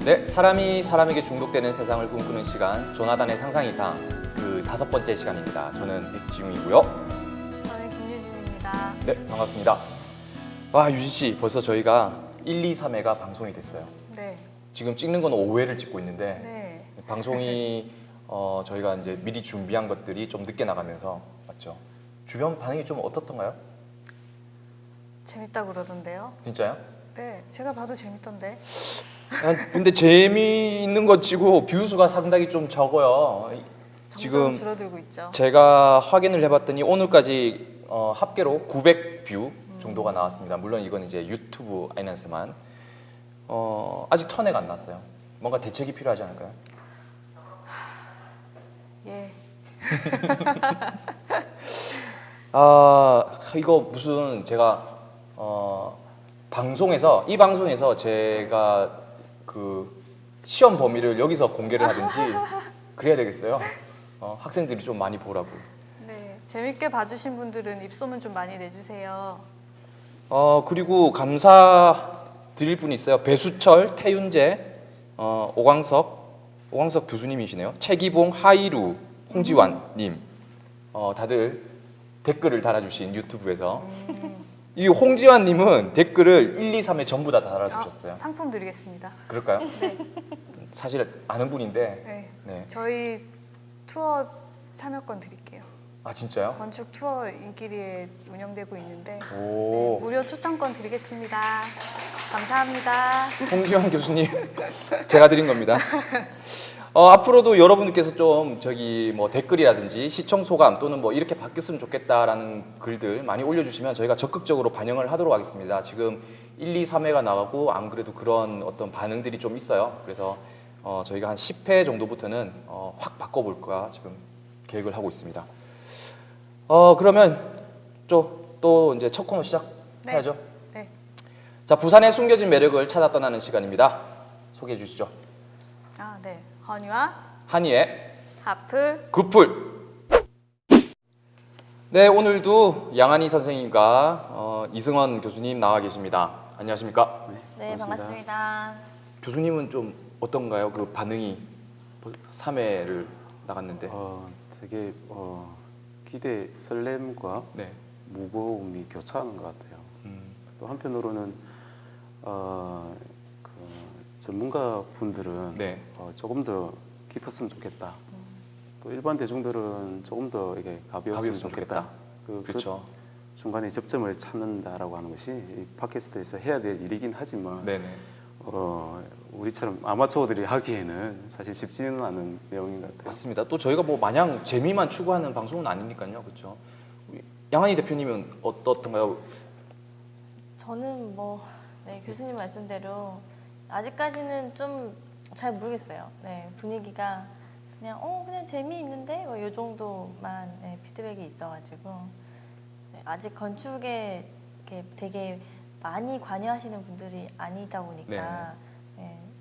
네, 사람이 사람에게 중독되는 세상을 꿈꾸는 시간, 조나단의 상상 이상 그 5번째 시간입니다. 저는 백지웅이고요. 저는 김유진입니다. 네, 반갑습니다. 와, 유진 씨, 벌써 저희가 1, 2, 3회가 방송이 됐어요. 네. 지금 찍는 건 5회를 찍고 있는데 네. 방송이 저희가 이제 미리 준비한 것들이 좀 늦게 나가면서 맞죠? 주변 반응이 좀 어떻던가요? 재밌다 그러던데요. 진짜요? 네. 제가 봐도 재밌던데. 근데 재미있는 것 치고 뷰수가 상당히 좀 적어요. 점점 지금 줄어들고 있죠. 제가 확인을 해봤더니 오늘까지 합계로 900뷰 정도가 나왔습니다. 물론 이건 이제 유튜브 아이난스만 아직 1000회가 안 났어요. 뭔가 대책이 필요하지 않을까요? 예. 이거 무슨 제가 이 방송에서 제가 그 시험 범위를 여기서 공개를 하든지 그래야 되겠어요. 학생들이 좀 많이 보라고. 네. 재밌게 봐주신 분들은 입소문 좀 많이 내주세요. 그리고 감사드릴 분이 있어요. 배수철, 태윤재, 오광석 교수님이시네요. 최기봉, 하이루, 홍지환님, 다들 댓글을 달아주신 유튜브에서 이 홍지환님은 댓글을 1, 2, 3회 전부 다 달아주셨어요. 상품 드리겠습니다. 그럴까요? 네. 사실 아는 분인데. 네. 네. 저희 투어 참여권 드릴게요. 아 진짜요? 건축 투어 인기리에 운영되고 있는데 오. 네, 무료 초청권 드리겠습니다. 감사합니다. 홍지환 교수님 제가 드린 겁니다. 앞으로도 여러분께서 좀 뭐 댓글이라든지 시청 소감 또는 뭐 이렇게 바뀌었으면 좋겠다라는 글들 많이 올려주시면 저희가 적극적으로 반영을 하도록 하겠습니다. 지금 1, 2, 3회가 나가고 안 그래도 그런 어떤 반응들이 좀 있어요. 그래서 저희가 한 10회 정도부터는 확 바꿔볼까 지금 계획을 하고 있습니다. 그러면 또 이제 첫 코너 시작해야죠. 네. 자, 부산의 숨겨진 매력을 찾아 떠나는 시간입니다. 소개해 주시죠. 네. 허니와 한이의 하플. 굿풀. 네, 오늘도 양한희 선생님과 이승원 교수님 나와 계십니다. 안녕하십니까? 네, 반갑습니다. 교수님은 좀 어떤가요? 그 반응이 3회를 나갔는데. 되게 기대, 설렘과 네. 무거움이 교차하는 것 같아요. 또 한편으로는 그 전문가 분들은 네. 조금 더 깊었으면 좋겠다. 또 일반 대중들은 조금 더 이게 가벼웠으면 좋겠다. 그렇죠. 그 중간에 접점을 찾는다라고 하는 것이 이 팟캐스트에서 해야 될 일이긴 하지만 네네. 우리처럼 아마추어들이 하기에는 사실 쉽지는 않은 내용인 것 같아요. 맞습니다. 또 저희가 뭐 마냥 재미만 추구하는 방송은 아니니까요, 그렇죠? 양한희 대표님은 어떻던가요? 저는 네, 교수님 말씀대로 아직까지는 좀 잘 모르겠어요. 네, 분위기가 그냥 재미있는데 이 정도만 피드백이 있어가지고 아직 건축에 이렇게 되게 많이 관여하시는 분들이 아니다 보니까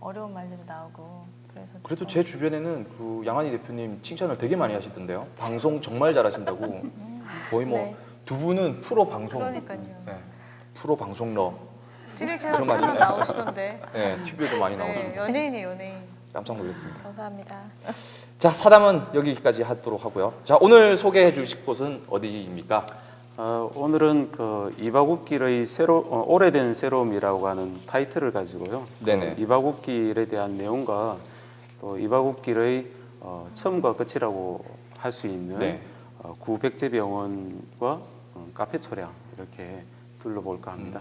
어려운 말들도 나오고 그래서 그래도 제 주변에는 그 양한희 대표님 칭찬을 되게 많이 하시던데요. 방송 정말 잘하신다고. 거의 뭐 두 분은 프로 방송. 그러니까요. 네, 프로 방송러. TV 그런 캐스터 말이네. 하나 나오시던데. 네, TV에도 많이 나오시고 네, 연예인이에요, 연예인. 깜짝 놀랐습니다. 감사합니다. 자, 사담은 여기까지 하도록 하고요. 자, 오늘 소개해 주실 곳은 어디입니까? 오늘은 그 이바굿길의 오래된 새로움이라고 하는 타이틀을 가지고요. 네네. 이바굿길에 대한 내용과 또 이바굿길의 처음과 끝이라고 할 수 있는 네. 구백제병원과 카페 초량 이렇게 둘러볼까 합니다.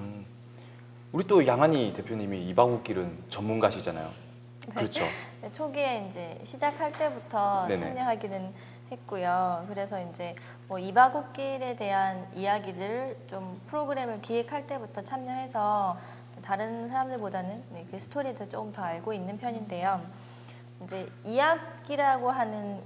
우리 또 양한희 대표님이 이바굿길은 전문가시잖아요. 그렇죠. 네, 초기에 이제 시작할 때부터 네네. 참여하기는 했고요. 그래서 이제 이바굿길에 대한 이야기를 좀 프로그램을 기획할 때부터 참여해서 다른 사람들보다는 그 스토리에 대해서 조금 더 알고 있는 편인데요. 이제 이야기라고 하는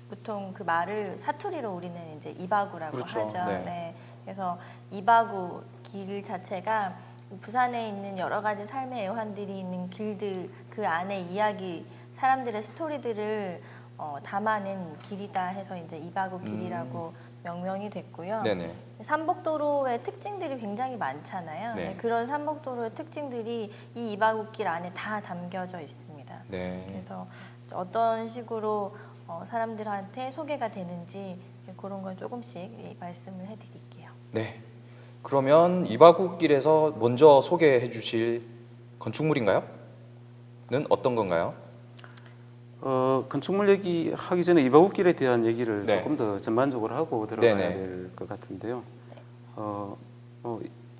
보통 그 말을 사투리로 우리는 이제 이바구라고 그렇죠. 하죠. 네. 네. 그래서 이바구 길 자체가 부산에 있는 여러 가지 삶의 애환들이 있는 길들 그 안에 이야기 사람들의 스토리들을 담아낸 길이다 해서 이제 이바구 길이라고 명명이 됐고요. 네네. 삼복도로의 특징들이 굉장히 많잖아요. 네. 그런 삼복도로의 특징들이 이 이바구길 안에 다 담겨져 있습니다. 네. 그래서 어떤 식으로 사람들한테 소개가 되는지 그런 걸 조금씩 말씀을 해드릴게요. 네. 그러면 이바구길에서 먼저 소개해 주실 건축물인가요? 는 어떤 건가요? 건축물 얘기하기 전에 이바구길에 대한 얘기를 네. 조금 더 전반적으로 하고 들어가야 네네. 될 것 같은데요.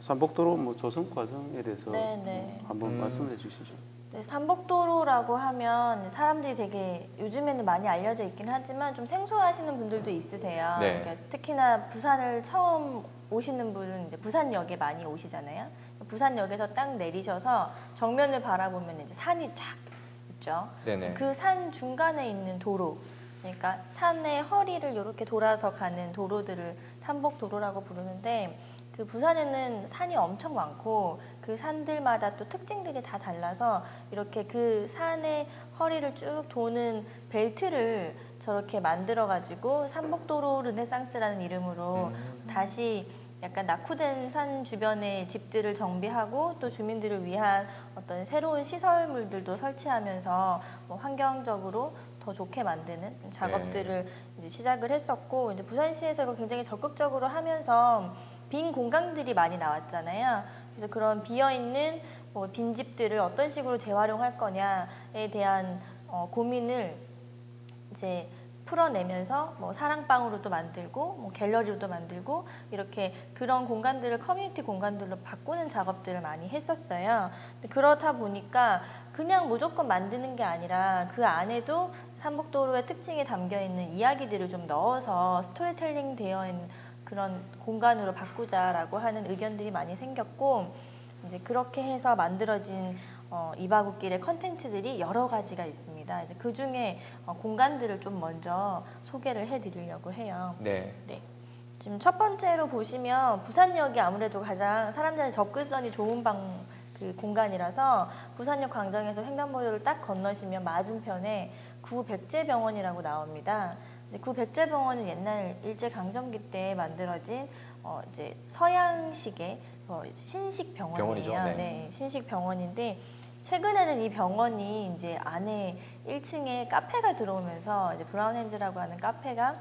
삼복도로 뭐 조성 과정에 대해서 네네. 한번 말씀해 주시죠. 네, 삼복도로라고 하면 사람들이 되게 요즘에는 많이 알려져 있긴 하지만 좀 생소하시는 분들도 있으세요. 네. 그러니까 특히나 부산을 처음 오시는 분은 이제 부산역에 많이 오시잖아요. 부산역에서 딱 내리셔서 정면을 바라보면 이제 산이 쫙 있죠. 네네. 그 산 중간에 있는 도로, 그러니까 산의 허리를 이렇게 돌아서 가는 도로들을 삼복도로라고 부르는데, 그 부산에는 산이 엄청 많고 그 산들마다 또 특징들이 다 달라서 이렇게 그 산의 허리를 쭉 도는 벨트를 저렇게 만들어 가지고 삼복도로 르네상스라는 이름으로 다시 약간 낙후된 산 주변에 집들을 정비하고 또 주민들을 위한 어떤 새로운 시설물들도 설치하면서 뭐 환경적으로 더 좋게 만드는 작업들을 이제 시작을 했었고, 이제 부산시에서 이거 굉장히 적극적으로 하면서 빈 공간들이 많이 나왔잖아요. 그래서 그런 비어있는 뭐 빈집들을 어떤 식으로 재활용할 거냐에 대한 고민을 이제 풀어내면서 뭐 사랑방으로도 만들고 뭐 갤러리로도 만들고 이렇게 그런 공간들을 커뮤니티 공간들로 바꾸는 작업들을 많이 했었어요. 근데 그렇다 보니까 그냥 무조건 만드는 게 아니라 그 안에도 삼복도로의 특징이 담겨 있는 이야기들을 좀 넣어서 스토리텔링 되어 있는 그런 공간으로 바꾸자라고 하는 의견들이 많이 생겼고, 이제 그렇게 해서 만들어진 이바구길의 컨텐츠들이 여러 가지가 있습니다. 이제 그 중에 공간들을 좀 먼저 소개를 해드리려고 해요. 네. 네. 지금 첫 번째로 보시면 부산역이 아무래도 가장 사람들의 접근성이 좋은 그 공간이라서 부산역 광장에서 횡단보도를 딱 건너시면 맞은편에 구백제병원이라고 나옵니다. 구백제병원은 옛날 일제 강점기 때 만들어진 이제 서양식의 신식 병원이에요. 병원이죠. 네. 네, 신식 병원인데 최근에는 이 병원이 이제 안에 1층에 카페가 들어오면서 이제 브라운 핸즈라고 하는 카페가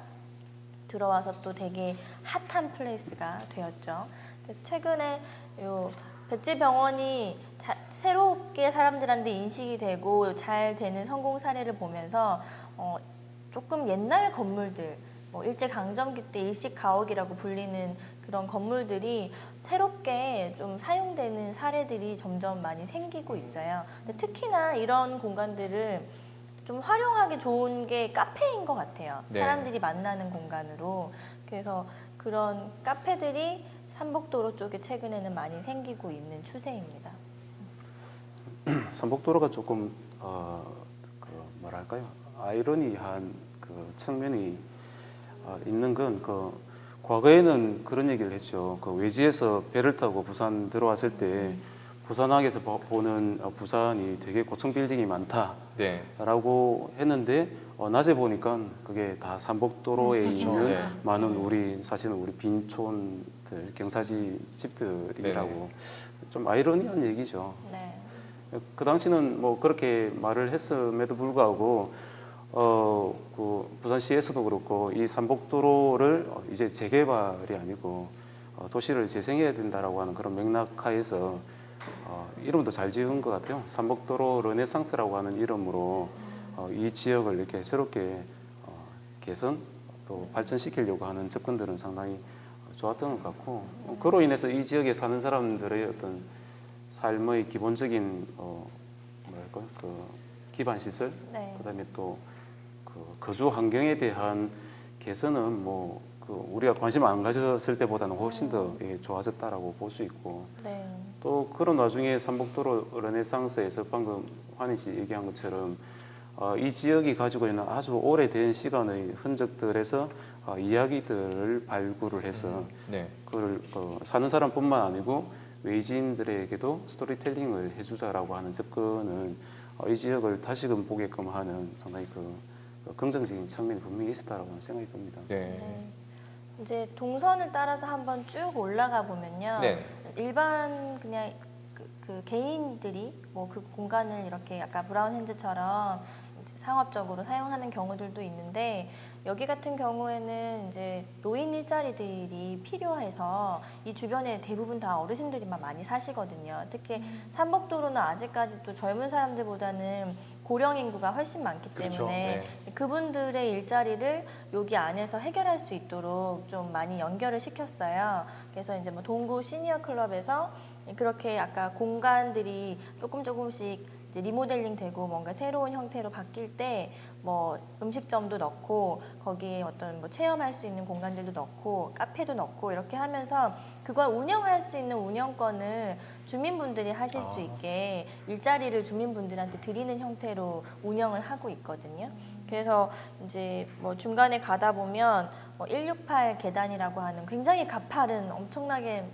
들어와서 또 되게 핫한 플레이스가 되었죠. 그래서 최근에 요 백제병원이 새롭게 사람들한테 인식이 되고 잘 되는 성공 사례를 보면서 조금 옛날 건물들, 뭐 일제 강점기 때 일식 가옥이라고 불리는 그런 건물들이 새롭게 좀 사용되는 사례들이 점점 많이 생기고 있어요. 근데 특히나 이런 공간들을 좀 활용하기 좋은 게 카페인 것 같아요. 네. 사람들이 만나는 공간으로. 그래서 그런 카페들이 삼복도로 쪽에 최근에는 많이 생기고 있는 추세입니다. 삼복도로가 조금 뭐랄까요, 아이러니한 그 측면이 있는 건 과거에는 그런 얘기를 했죠. 그 외지에서 배를 타고 부산 들어왔을 때 부산항에서 보는 부산이 되게 고층 빌딩이 많다라고 네. 했는데 낮에 보니까 그게 다 삼복도로에 그렇죠. 있는 네. 많은 사실은 우리 빈촌들, 경사지 집들이라고 네네. 좀 아이러니한 얘기죠. 네. 그 당시는 뭐 그렇게 말을 했음에도 불구하고 그 부산시에서도 그렇고 이 삼복도로를 이제 재개발이 아니고 도시를 재생해야 된다라고 하는 그런 맥락하에서 이름도 잘 지은 것 같아요. 삼복도로 르네상스라고 하는 이름으로 이 지역을 이렇게 새롭게 개선 또 발전시키려고 하는 접근들은 상당히 좋았던 것 같고, 그로 인해서 이 지역에 사는 사람들의 어떤 삶의 기본적인 뭐랄까 그 기반 시설, 네. 그다음에 또 그 거주 환경에 대한 개선은 뭐 그 우리가 관심 안 가졌을 때보다는 훨씬 더 좋아졌다라고 볼 수 있고, 네. 또 그런 와중에 삼복도로 르네상스에서 방금 환희 씨 얘기한 것처럼 이 지역이 가지고 있는 아주 오래된 시간의 흔적들에서 이야기들을 발굴을 해서 네. 그걸 사는 사람뿐만 아니고 외지인들에게도 스토리텔링을 해주자라고 하는 접근은 이 지역을 다시금 보게끔 하는 상당히 그 긍정적인 측면이 분명히 있었다라고 생각이 듭니다. 네. 네. 이제 동선을 따라서 한번 쭉 올라가 보면요. 네. 일반 그냥 그 개인들이 뭐 그 공간을 이렇게 약간 브라운 핸즈처럼 이제 상업적으로 사용하는 경우들도 있는데 여기 같은 경우에는 이제 노인 일자리들이 필요해서 이 주변에 대부분 다 어르신들이만 많이 사시거든요. 특히 삼복도로는 아직까지도 젊은 사람들보다는 고령 인구가 훨씬 많기 그렇죠. 때문에 그분들의 일자리를 여기 안에서 해결할 수 있도록 좀 많이 연결을 시켰어요. 그래서 이제 뭐 동구 시니어 클럽에서 그렇게 아까 공간들이 조금씩 이제 리모델링 되고 뭔가 새로운 형태로 바뀔 때 뭐 음식점도 넣고 거기에 어떤 뭐 체험할 수 있는 공간들도 넣고 카페도 넣고 이렇게 하면서 그걸 운영할 수 있는 운영권을 주민분들이 하실 수 있게 일자리를 주민분들한테 드리는 형태로 운영을 하고 있거든요. 그래서 이제 뭐 중간에 가다 보면 168 계단이라고 하는 굉장히 가파른 엄청나게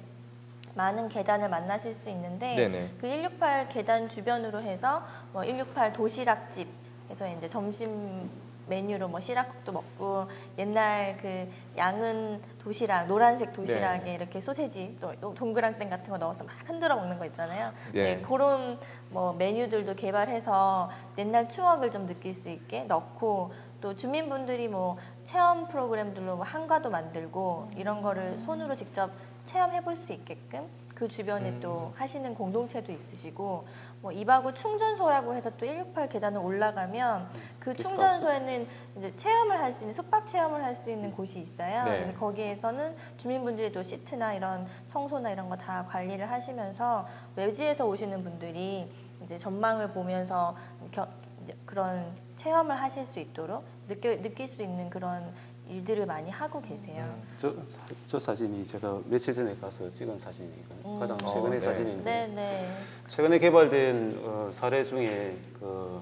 많은 계단을 만나실 수 있는데 네네. 그 168 계단 주변으로 해서 뭐 168 도시락집 그래서 이제 점심 메뉴로 뭐 시락국도 먹고 옛날 그 양은 도시락 노란색 도시락에 네. 이렇게 소세지 또 동그랑땡 같은 거 넣어서 막 흔들어 먹는 거 있잖아요. 네. 네, 그런 뭐 메뉴들도 개발해서 옛날 추억을 좀 느낄 수 있게 넣고 또 주민분들이 뭐 체험 프로그램들로 뭐 한과도 만들고 이런 거를 손으로 직접 체험해 볼 수 있게끔 그 주변에 또 하시는 공동체도 있으시고 뭐 이바구 충전소라고 해서 또 168 계단을 올라가면 그 충전소에는 이제 체험을 할 수 있는 숙박 체험을 할 수 있는 곳이 있어요. 네. 근데 거기에서는 주민분들이 또 시트나 이런 청소나 이런 거 다 관리를 하시면서 외지에서 오시는 분들이 이제 전망을 보면서 이제 그런 체험을 하실 수 있도록 느낄 수 있는 그런 일들을 많이 하고 계세요. 저 사진이 제가 며칠 전에 가서 찍은 사진이니까 가장 최근의 네. 사진인데 네. 최근에 개발된 사례 중에 그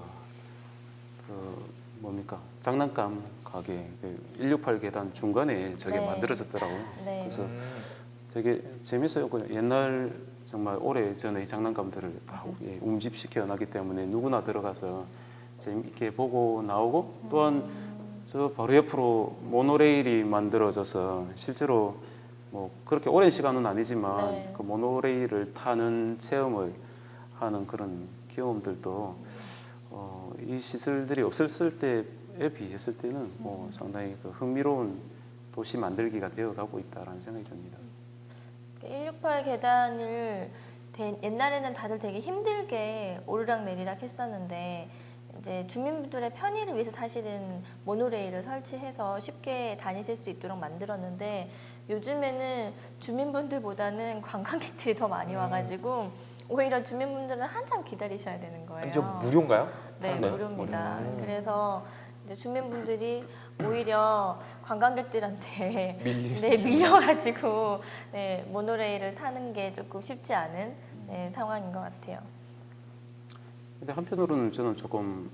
뭡니까 장난감 가게 168 계단 중간에 저게 네. 만들어졌더라고요. 네. 그래서 되게 재밌어요. 그냥 옛날 정말 오래 전에 이 장난감들을 다 움집시켜 놨기 때문에 누구나 들어가서 재밌게 보고 나오고 또한 저 바로 옆으로 모노레일이 만들어져서 실제로 뭐 그렇게 오랜 시간은 아니지만 네. 그 모노레일을 타는 체험을 하는 그런 경험들도 이 시설들이 없었을 때에 비했을 때는 뭐 상당히 그 흥미로운 도시 만들기가 되어가고 있다라는 생각이 듭니다. 168 계단을 옛날에는 다들 되게 힘들게 오르락 내리락 했었는데 이제 주민분들의 편의를 위해서 사실은 모노레일을 설치해서 쉽게 다니실 수 있도록 만들었는데 요즘에는 주민분들보다는 관광객들이 더 많이 와가지고 오히려 주민분들은 한참 기다리셔야 되는 거예요. 아니, 저 무료인가요? 네, 네. 무료입니다. 그래서 이제 주민분들이 오히려 관광객들한테 밀려가지고 모노레일을 타는 게 조금 쉽지 않은 상황인 것 같아요. 근데 한편으로는 저는 조금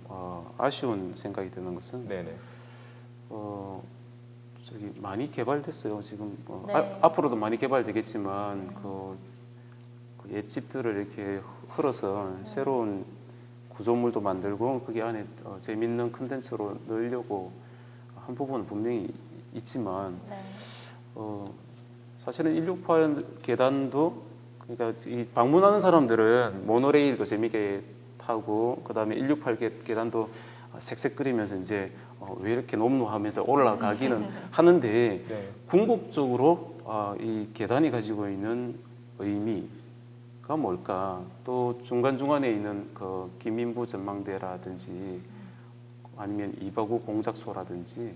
아쉬운 생각이 드는 것은 네네. 저기 많이 개발됐어요. 지금 네. 앞으로도 많이 개발되겠지만 그 옛집들을 이렇게 흘러서 새로운 구조물도 만들고 거기 안에 재밌는 콘텐츠로 넣으려고 한 부분은 분명히 있지만 네. 사실은 168 계단도 그러니까 이 방문하는 사람들은 모노레일도 재밌게 타고 그다음에 168 계단도 색색거리면서 이제 왜 이렇게 높노 하면서 올라가기는 하는데 네. 궁극적으로 이 계단이 가지고 있는 의미가 뭘까? 또 중간중간에 있는 그 김인부 전망대라든지 아니면 이바구 공작소라든지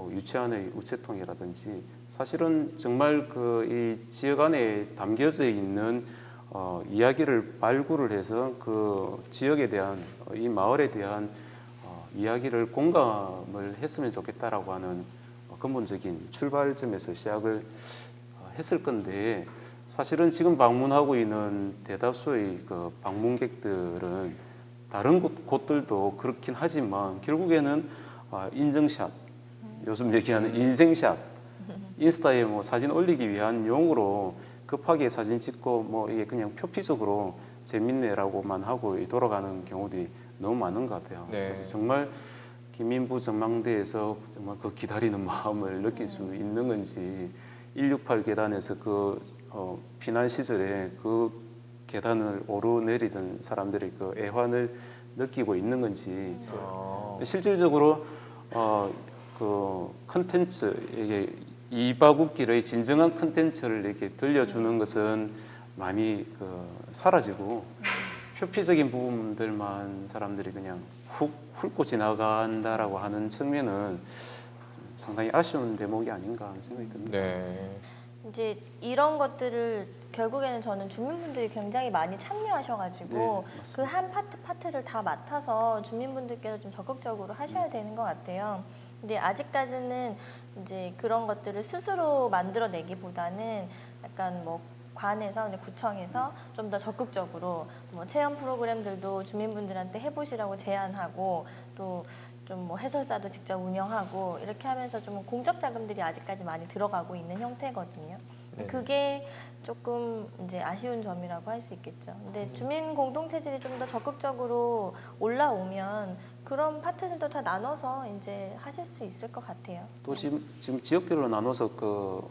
유치원의 우체통이라든지 사실은 정말 그 이 지역 안에 담겨져 있는 이야기를 발굴을 해서 그 지역에 대한 이 마을에 대한 이야기를 공감을 했으면 좋겠다라고 하는 근본적인 출발점에서 시작을 했을 건데 사실은 지금 방문하고 있는 대다수의 그 방문객들은 다른 곳들도 그렇긴 하지만 결국에는 인증샷, 요즘 얘기하는 인생샷, 인스타에 뭐 사진 올리기 위한 용으로 급하게 사진 찍고 뭐 이게 그냥 표피적으로 재밌네라고만 하고 돌아가는 경우들이 너무 많은 것 같아요. 네. 그래서 정말 김민부 전망대에서 정말 그 기다리는 마음을 느낄 수 있는 건지 168 계단에서 그 피난 시절에 그 계단을 오르내리던 사람들의 그 애환을 느끼고 있는 건지 실질적으로 그 컨텐츠 이게 이바국길의 진정한 컨텐츠를 이렇게 들려주는 것은 많이 그 사라지고 표피적인 부분들만 사람들이 그냥 훅 훑고 지나간다라고 하는 측면은 상당히 아쉬운 대목이 아닌가 하는 생각이 듭니다. 네. 이제 이런 것들을 결국에는 저는 주민분들이 굉장히 많이 참여하셔가지고 네, 맞습니다. 그 한 파트를 다 맡아서 주민분들께서 좀 적극적으로 하셔야 되는 것 같아요. 근데 아직까지는 이제 그런 것들을 스스로 만들어내기보다는 약간 뭐 관에서, 구청에서 좀 더 적극적으로 뭐 체험 프로그램들도 주민분들한테 해보시라고 제안하고 또 좀 뭐 해설사도 직접 운영하고 이렇게 하면서 좀 공적 자금들이 아직까지 많이 들어가고 있는 형태거든요. 네. 그게 조금 이제 아쉬운 점이라고 할 수 있겠죠. 근데 주민 공동체들이 좀 더 적극적으로 올라오면 그런 파트들도 다 나눠서 이제 하실 수 있을 것 같아요. 또 지금 지역별로 나눠서 그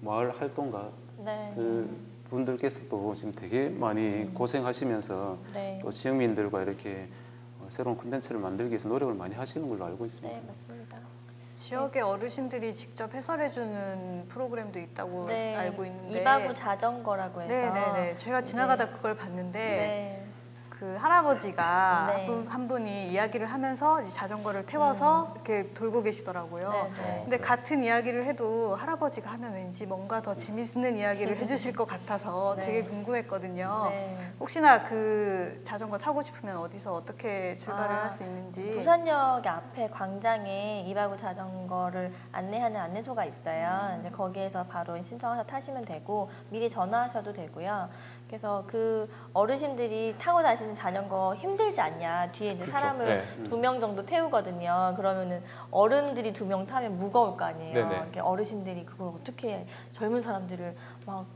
마을 활동가 네. 분들께서도 지금 되게 많이 고생하시면서 네. 또 지역민들과 이렇게 새로운 콘텐츠를 만들기 위해서 노력을 많이 하시는 걸로 알고 있습니다. 네, 맞습니다. 지역의 어르신들이 직접 해설해주는 프로그램도 있다고 네. 알고 있는데 이바구 자전거라고 해서 네네네. 제가 지나가다 그걸 봤는데 네. 그 할아버지가 네. 한 분이 이야기를 하면서 이제 자전거를 태워서 이렇게 돌고 계시더라고요. 네, 네. 근데 같은 이야기를 해도 할아버지가 하면 왠지 뭔가 더 재밌는 이야기를 해주실 것 같아서 네. 되게 궁금했거든요. 네. 혹시나 그 자전거 타고 싶으면 어디서 어떻게 출발을 아, 할 수 있는지. 부산역 앞에 광장에 이바구 자전거를 안내하는 안내소가 있어요. 이제 거기에서 바로 신청해서 타시면 되고 미리 전화하셔도 되고요. 그래서 그 어르신들이 타고 다니는 자전거 힘들지 않냐. 뒤에 이제 그렇죠. 사람을 네. 2명 정도 태우거든요. 그러면은 어른들이 2명 타면 무거울 거 아니에요. 네네. 이렇게 어르신들이 그걸 어떻게 젊은 사람들을 막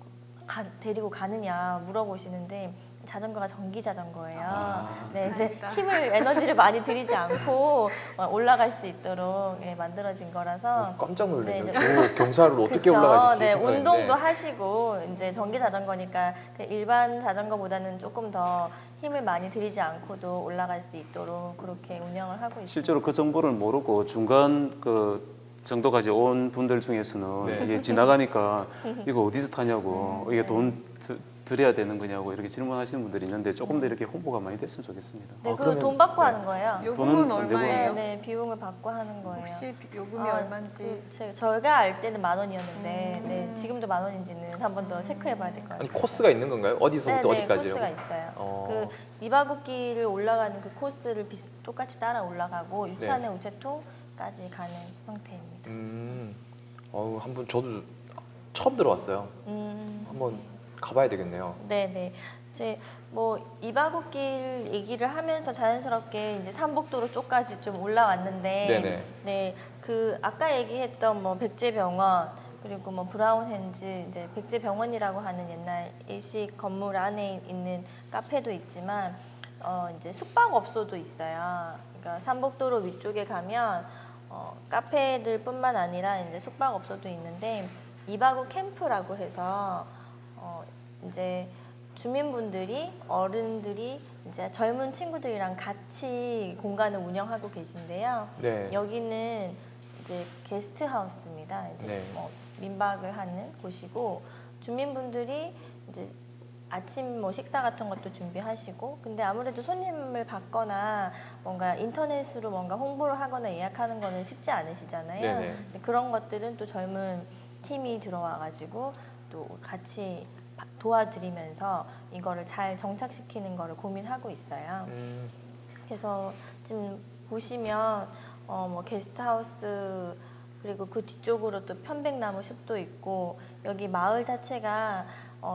데리고 가느냐 물어보시는데 자전거가 전기 자전거예요. 네, 이제 다행이다. 힘을 에너지를 많이 들이지 않고 올라갈 수 있도록 만들어진 거라서 깜짝 놀랐네요. 네, 저 경사를 어떻게 그쵸. 올라가실지 네, 생각했는데 운동도 하시고 이제 전기 자전거니까 그 일반 자전거보다는 조금 더 힘을 많이 들이지 않고도 올라갈 수 있도록 그렇게 운영을 하고 있습니다. 실제로 그 정보를 모르고 중간 그 정도까지 온 분들 중에서는 네. 이게 지나가니까 이거 어디서 타냐고 이게 돈 드려야 되는 거냐고 이렇게 질문하시는 분들이 있는데 조금 더 이렇게 홍보가 많이 됐으면 좋겠습니다. 네, 아, 그거 그러면- 돈 받고 네. 하는 거예요. 요금은 돈은 안 얼마예요? 네, 네, 비용을 받고 하는 거예요. 혹시 요금이 아, 얼마인지. 저희가 알 때는 10,000원이었는데 네, 지금도 10,000원인지는 한 번 더 체크해봐야 될 것 같아요. 아니 코스가 있는 건가요? 어디서부터 네, 어디까지요? 코스가 있어요. 어. 그 이바구길을 올라가는 그 코스를 똑같이 따라 올라가고 유찬의 우체통까지 가는 형태입니다. 한번 저도 처음 들어왔어요. 한번 가봐야 되겠네요. 네네. 이제 뭐 이바구길 얘기를 하면서 자연스럽게 이제 삼복도로 쪽까지 좀 올라왔는데, 네네. 네, 그 아까 얘기했던 뭐 백제병원 그리고 뭐 브라운핸즈 이제 백제병원이라고 하는 옛날 일식 건물 안에 있는 카페도 있지만, 이제 숙박업소도 있어요. 그러니까 삼복도로 위쪽에 가면 카페들뿐만 아니라 이제 숙박업소도 있는데 이바구 캠프라고 해서 이제 주민분들이 어른들이 이제 젊은 친구들이랑 같이 공간을 운영하고 계신데요. 네. 여기는 이제 게스트하우스입니다. 이제 네. 뭐 민박을 하는 곳이고 주민분들이 이제 아침 뭐 식사 같은 것도 준비하시고 근데 아무래도 손님을 받거나 뭔가 인터넷으로 뭔가 홍보를 하거나 예약하는 거는 쉽지 않으시잖아요. 네네. 근데 그런 것들은 또 젊은 팀이 들어와가지고 또 같이 도와드리면서 이거를 잘 정착시키는 거를 고민하고 있어요. 그래서 지금 보시면 뭐 게스트하우스 그리고 그 뒤쪽으로 또 편백나무 숲도 있고 여기 마을 자체가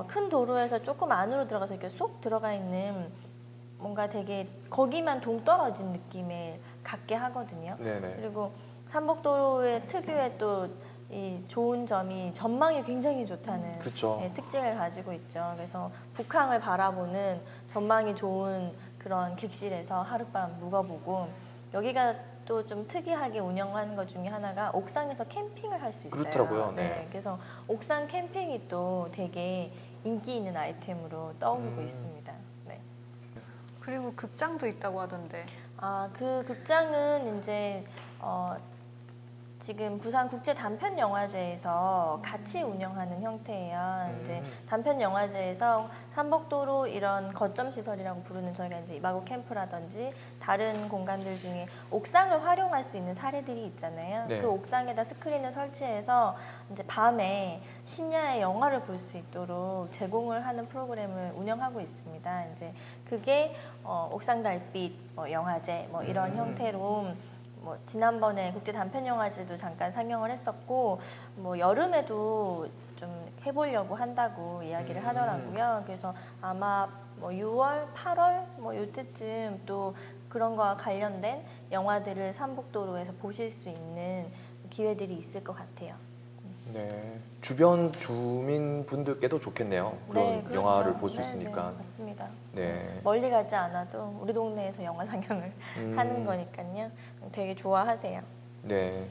큰 도로에서 조금 안으로 들어가서 이렇게 쏙 들어가 있는 뭔가 되게 거기만 동떨어진 느낌을 갖게 하거든요. 네네. 그리고 삼복도로의 특유의 또 이 좋은 점이 전망이 굉장히 좋다는 그렇죠. 특징을 가지고 있죠. 그래서 북항을 바라보는 전망이 좋은 그런 객실에서 하룻밤 묵어보고 여기가 또 좀 특이하게 운영하는 것 중에 하나가 옥상에서 캠핑을 할 수 있어요. 그렇더라고요. 네. 그래서 옥상 캠핑이 또 되게 인기 있는 아이템으로 떠오르고 있습니다. 네. 그리고 극장도 있다고 하던데. 그 극장은 이제 지금 부산 국제 단편 영화제에서 같이 운영하는 형태예요. 이제 단편 영화제에서 삼복도로 이런 거점 시설이라고 부르는 저희가 이제 이바구 캠프라든지 다른 공간들 중에 옥상을 활용할 수 있는 사례들이 있잖아요. 네. 그 옥상에다 스크린을 설치해서 이제 밤에 심야에 영화를 볼 수 있도록 제공을 하는 프로그램을 운영하고 있습니다. 이제 그게 옥상 달빛 영화제 이런 형태로 지난번에 국제 단편 영화제도 잠깐 상영을 했었고 여름에도 좀 해보려고 한다고 이야기를 하더라고요. 그래서 아마 6월, 8월 요때쯤 또 그런 거와 관련된 영화들을 삼복도로에서 보실 수 있는 기회들이 있을 것 같아요. 네. 주변 주민분들께도 좋겠네요. 그런 그렇죠. 영화를 볼 수 네, 있으니까. 네, 맞습니다. 네. 멀리 가지 않아도 우리 동네에서 영화 상영을 하는 거니까요. 되게 좋아하세요. 네.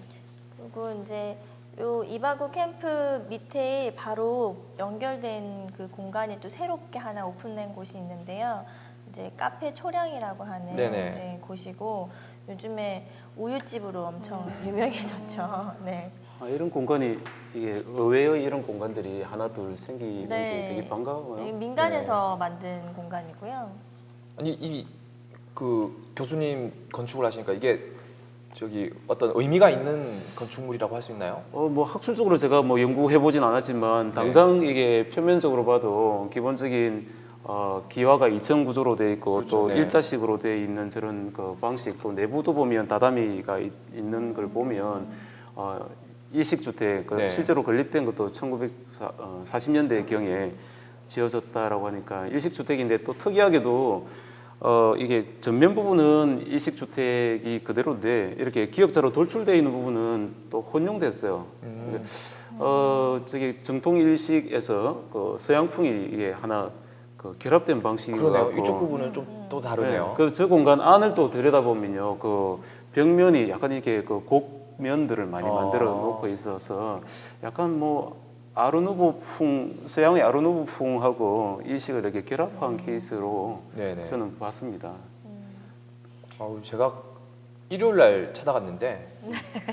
그리고 이제 요 이바구 캠프 밑에 바로 연결된 그 공간이 또 새롭게 하나 오픈된 곳이 있는데요. 이제 카페 초량이라고 하는 네네. 곳이고 요즘에 우유집으로 엄청 유명해졌죠. 네. 이런 공간이 이게 의외의 이런 공간들이 하나 둘 생기는 네. 게 되게 반가워요. 민간에서 만든 공간이고요. 아니 그 교수님 건축을 하시니까 이게 어떤 의미가 있는 건축물이라고 할 수 있나요? 뭐 학술적으로 제가 뭐 연구해 보진 않았지만 당장 이게 표면적으로 봐도 기본적인 기와가 이층 구조로 돼 있고 그렇죠, 또 네. 일자식으로 돼 있는 저런 그 방식 또 내부도 보면 다다미가 있는 걸 보면 일식주택 네. 실제로 건립된 것도 1940년대 경에 지어졌다라고 하니까 일식주택인데 또 특이하게도 이게 전면 부분은 일식주택이 그대로인데 이렇게 기역자로 돌출되어 있는 부분은 또 혼용됐어요. 저기 정통 일식에서 그 서양풍이 이게 하나 그 결합된 방식인 것 그러네요. 같고 이쪽 부분은 좀 또 다르네요. 그 공간 안을 또 들여다보면요, 그 벽면이 약간 이렇게 그 곡면들을 많이 만들어 놓고 있어서 약간 뭐 아르누보풍, 서양의 아르누보풍하고 일식을 이렇게 결합한 케이스로 네네. 저는 봤습니다. 제가 일요일 날 찾아갔는데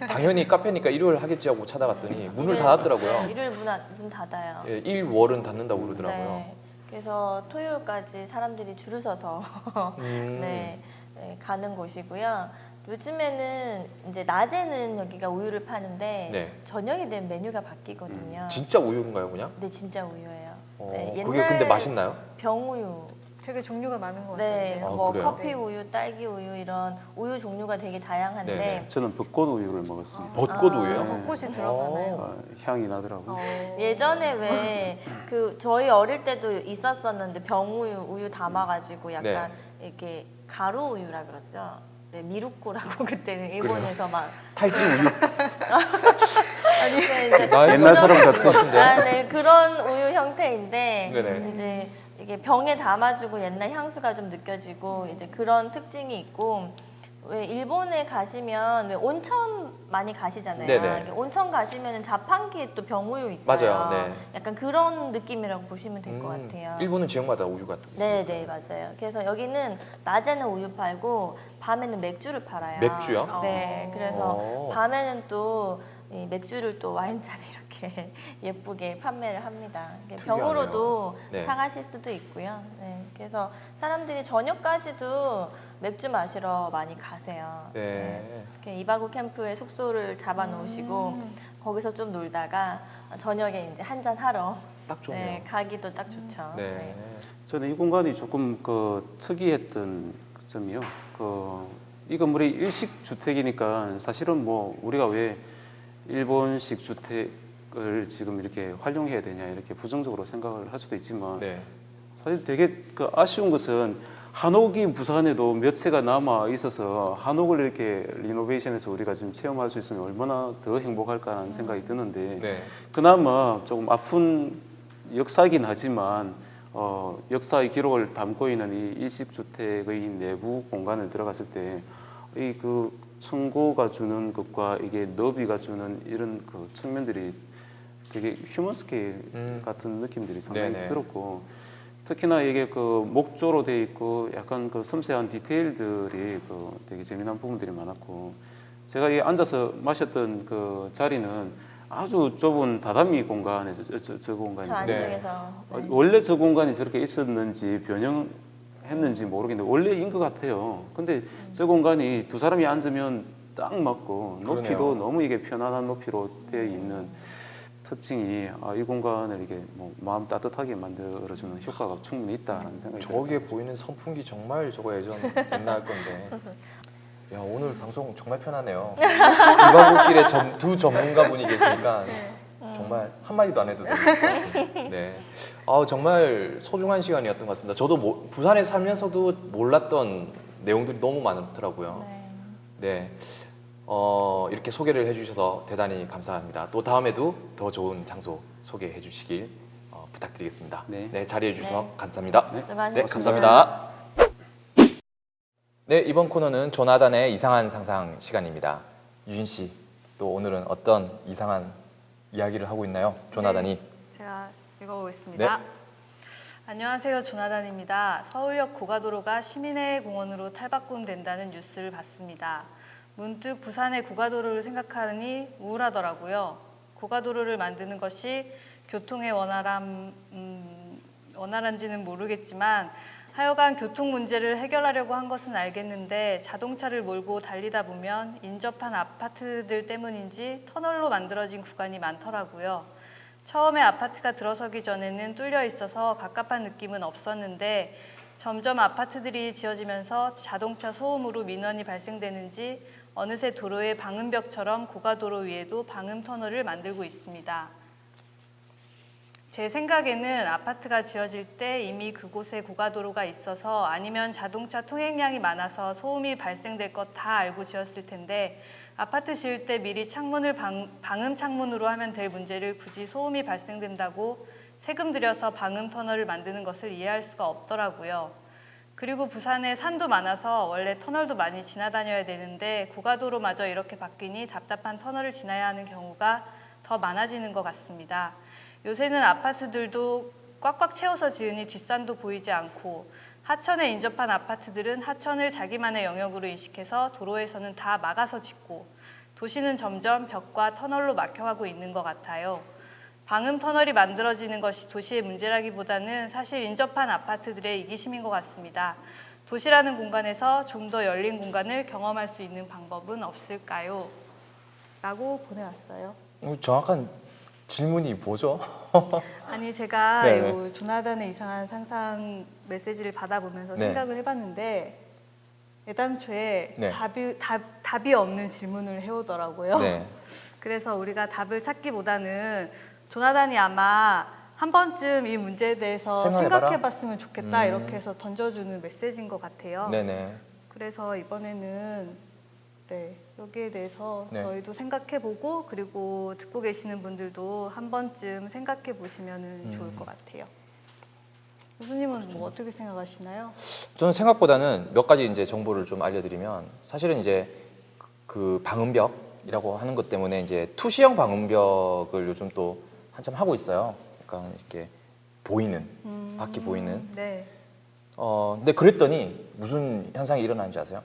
당연히 카페니까 일요일 하겠지 하고 찾아갔더니 문을 닫았더라고요. 일요일 문 닫아요. 예, 일월은 닫는다고 그러더라고요. 네. 그래서 토요일까지 사람들이 줄을 서서 네, 가는 곳이고요. 요즘에는 이제 낮에는 여기가 우유를 파는데 네. 저녁이 되면 메뉴가 바뀌거든요. 진짜 우유인가요, 그냥? 네, 진짜 우유예요. 그게 근데 맛있나요? 병우유. 되게 종류가 많은 것 네, 같은데요. 뭐 그래요? 커피 우유, 딸기 우유 이런 우유 종류가 되게 다양한데 네. 저는 벚꽃 우유를 먹었습니다. 벚꽃 우유요? 벚꽃이 들어가나요? 향이 나더라고요. 예전에 왜 그 저희 어릴 때도 있었었는데 병우유 우유 담아가지고 약간 이렇게 가루 우유라 그러죠. 네, 미루꾸라고 그때는 일본에서 막 탈지 우유. 이제 옛날 사람 같은 같은데. 네, 그런 우유 형태인데 네네. 이제 이게 병에 담아주고 옛날 향수가 좀 느껴지고 이제 그런 특징이 있고 왜 일본에 가시면 왜 온천 많이 가시잖아요. 네네. 이렇게 온천 가시면 자판기에 또 병우유 있어요. 맞아요. 네. 약간 그런 느낌이라고 보시면 될 것 같아요. 일본은 지역마다 우유가 있으니까. 네, 네, 맞아요. 그래서 여기는 낮에는 우유 팔고 밤에는 맥주를 팔아요. 맥주요? 네, 그래서 오. 밤에는 또 이 맥주를 또 와인잔에 이렇게 예쁘게 판매를 합니다. 이게 특이하네요. 병으로도 네. 사가실 수도 있고요. 네, 그래서 사람들이 저녁까지도 맥주 마시러 많이 가세요. 네. 이렇게 이바구 캠프에 숙소를 잡아 놓으시고 거기서 좀 놀다가 저녁에 이제 한잔 하러 딱 좋네요. 네, 가기도 딱 좋죠. 네. 저는 이 공간이 조금 특이했던 점이요. 이 건물이 일식 주택이니까 사실은 뭐 우리가 왜 일본식 주택을 지금 이렇게 활용해야 되냐 이렇게 부정적으로 생각을 할 수도 있지만 네. 사실 되게 아쉬운 것은 한옥이 부산에도 몇 채가 남아 있어서 한옥을 이렇게 리노베이션해서 우리가 지금 체험할 수 있으면 얼마나 더 행복할까라는 생각이 드는데 네. 그나마 조금 아픈 역사이긴 하지만 역사의 기록을 담고 있는 이 일식주택의 내부 공간을 들어갔을 때 이 청고가 주는 것과 이게 너비가 주는 이런 그 측면들이 되게 휴먼 스케일 같은 느낌들이 상당히 네네. 들었고, 특히나 이게 그 목조로 돼 있고 약간 그 섬세한 디테일들이 그 되게 재미난 부분들이 많았고, 제가 이 앉아서 마셨던 그 자리는 아주 좁은 다다미 공간에 저 공간이 저 네. 안쪽에서 네. 원래 저 공간이 저렇게 있었는지 변형했는지 모르겠는데 원래인 것 같아요. 근데 저 공간이 두 사람이 앉으면 딱 맞고 높이도 그러네요. 너무 이게 편안한 높이로 되어 있는 특징이 이 공간을 이게 뭐 마음 따뜻하게 만들어주는 효과가 충분히 있다라는 생각이 저기에 듭니다. 보이는 선풍기 정말 저거 예전 옛날 건데. 야, 오늘 방송 정말 편하네요. 이방국길에 두 전문가분이 계시니까 정말 한마디도 안 해도 될 것 같아요. 네. 정말 소중한 시간이었던 것 같습니다. 저도 부산에 살면서도 몰랐던 내용들이 너무 많더라고요. 네. 네. 이렇게 소개를 해주셔서 대단히 감사합니다. 또 다음에도 더 좋은 장소 소개해 주시길 부탁드리겠습니다. 네. 자리해 주셔서 네. 감사합니다. 수고하셨습니다. 네, 감사합니다. 네, 이번 코너는 조나단의 이상한 상상 시간입니다. 유진 씨, 또 오늘은 어떤 이상한 이야기를 하고 있나요? 조나단이. 제가 읽어보겠습니다. 네. 안녕하세요. 조나단입니다. 서울역 고가도로가 시민의 공원으로 탈바꿈된다는 뉴스를 봤습니다. 문득 부산의 고가도로를 생각하니 우울하더라고요. 고가도로를 만드는 것이 교통의 원활한지는 모르겠지만 하여간 교통 문제를 해결하려고 한 것은 알겠는데 자동차를 몰고 달리다 보면 인접한 아파트들 때문인지 터널로 만들어진 구간이 많더라고요. 처음에 아파트가 들어서기 전에는 뚫려 있어서 갑갑한 느낌은 없었는데 점점 아파트들이 지어지면서 자동차 소음으로 민원이 발생되는지 어느새 도로의 방음벽처럼 고가도로 위에도 방음 터널을 만들고 있습니다. 제 생각에는 아파트가 지어질 때 이미 그곳에 고가도로가 있어서 아니면 자동차 통행량이 많아서 소음이 발생될 것 다 알고 지었을 텐데 아파트 지을 때 미리 창문을 방음 창문으로 하면 될 문제를 굳이 소음이 발생된다고 세금 들여서 방음 터널을 만드는 것을 이해할 수가 없더라고요. 그리고 부산에 산도 많아서 원래 터널도 많이 지나다녀야 되는데 고가도로마저 이렇게 바뀌니 답답한 터널을 지나야 하는 경우가 더 많아지는 것 같습니다. 요새는 아파트들도 꽉꽉 채워서 지으니 뒷산도 보이지 않고 하천에 인접한 아파트들은 하천을 자기만의 영역으로 인식해서 도로에서는 다 막아서 짓고 도시는 점점 벽과 터널로 막혀가고 있는 것 같아요. 방음 터널이 만들어지는 것이 도시의 문제라기보다는 사실 인접한 아파트들의 이기심인 것 같습니다. 도시라는 공간에서 좀 더 열린 공간을 경험할 수 있는 방법은 없을까요? 라고 보내왔어요. 정확한 질문이 뭐죠? 아니 제가 네네. 이 조나단의 이상한 상상 메시지를 받아보면서 네. 생각을 해봤는데 애당초에 네. 답이 없는 질문을 해오더라고요. 네. 그래서 우리가 답을 찾기보다는 조나단이 아마 한 번쯤 이 문제에 대해서 생각해봐라. 생각해봤으면 좋겠다 이렇게 해서 던져주는 메시지인 것 같아요. 네네. 그래서 이번에는 여기에 대해서 네. 저희도 생각해보고 그리고 듣고 계시는 분들도 한 번쯤 생각해 보시면 좋을 것 같아요. 교수님은 뭐 어떻게 생각하시나요? 저는 생각보다는 몇 가지 이제 정보를 좀 알려드리면 사실은 이제 그 방음벽이라고 하는 것 때문에 이제 투시형 방음벽을 요즘 또 한참 하고 있어요. 그러니까 이렇게 보이는 밖이 보이는. 네. 근데 그랬더니 무슨 현상이 일어나는지 아세요?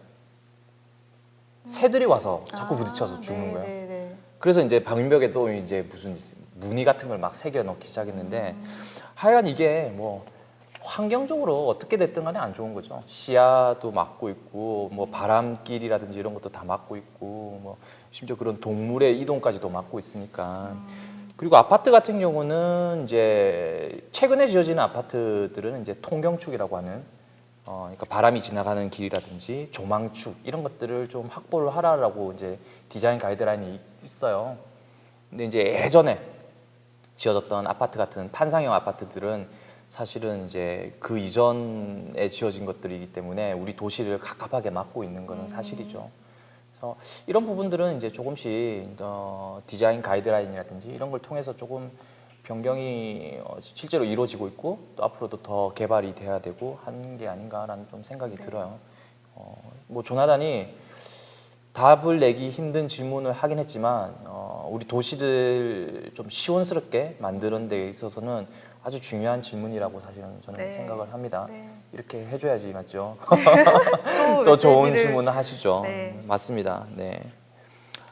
새들이 와서 자꾸 부딪혀서 죽는 거예요. 네. 그래서 이제 방음벽에도 이제 무슨 무늬 같은 걸 막 새겨 넣기 시작했는데 하여간 이게 뭐 환경적으로 어떻게 됐든 간에 안 좋은 거죠. 시야도 막고 있고 뭐 바람길이라든지 이런 것도 다 막고 있고 뭐 심지어 그런 동물의 이동까지도 막고 있으니까. 그리고 아파트 같은 경우는 이제 최근에 지어지는 아파트들은 이제 통경축이라고 하는 그러니까 바람이 지나가는 길이라든지 조망축 이런 것들을 좀 확보를 하라라고 이제 디자인 가이드라인이 있어요. 근데 이제 예전에 지어졌던 아파트 같은 판상형 아파트들은 사실은 이제 그 이전에 지어진 것들이기 때문에 우리 도시를 갑갑하게 막고 있는 것은 사실이죠. 그래서 이런 부분들은 이제 조금씩 디자인 가이드라인이라든지 이런 걸 통해서 조금 변경이 실제로 이루어지고 있고 또 앞으로도 더 개발이 돼야 되고 하는 게 아닌가라는 좀 생각이 들어요. 뭐 조나단이 답을 내기 힘든 질문을 하긴 했지만 우리 도시를 좀 시원스럽게 만드는 데 있어서는 아주 중요한 질문이라고 사실은 저는 네. 생각을 합니다. 네. 이렇게 해줘야지 맞죠? 또 또 좋은 메시지를- 질문을 하시죠. 네. 맞습니다. 네.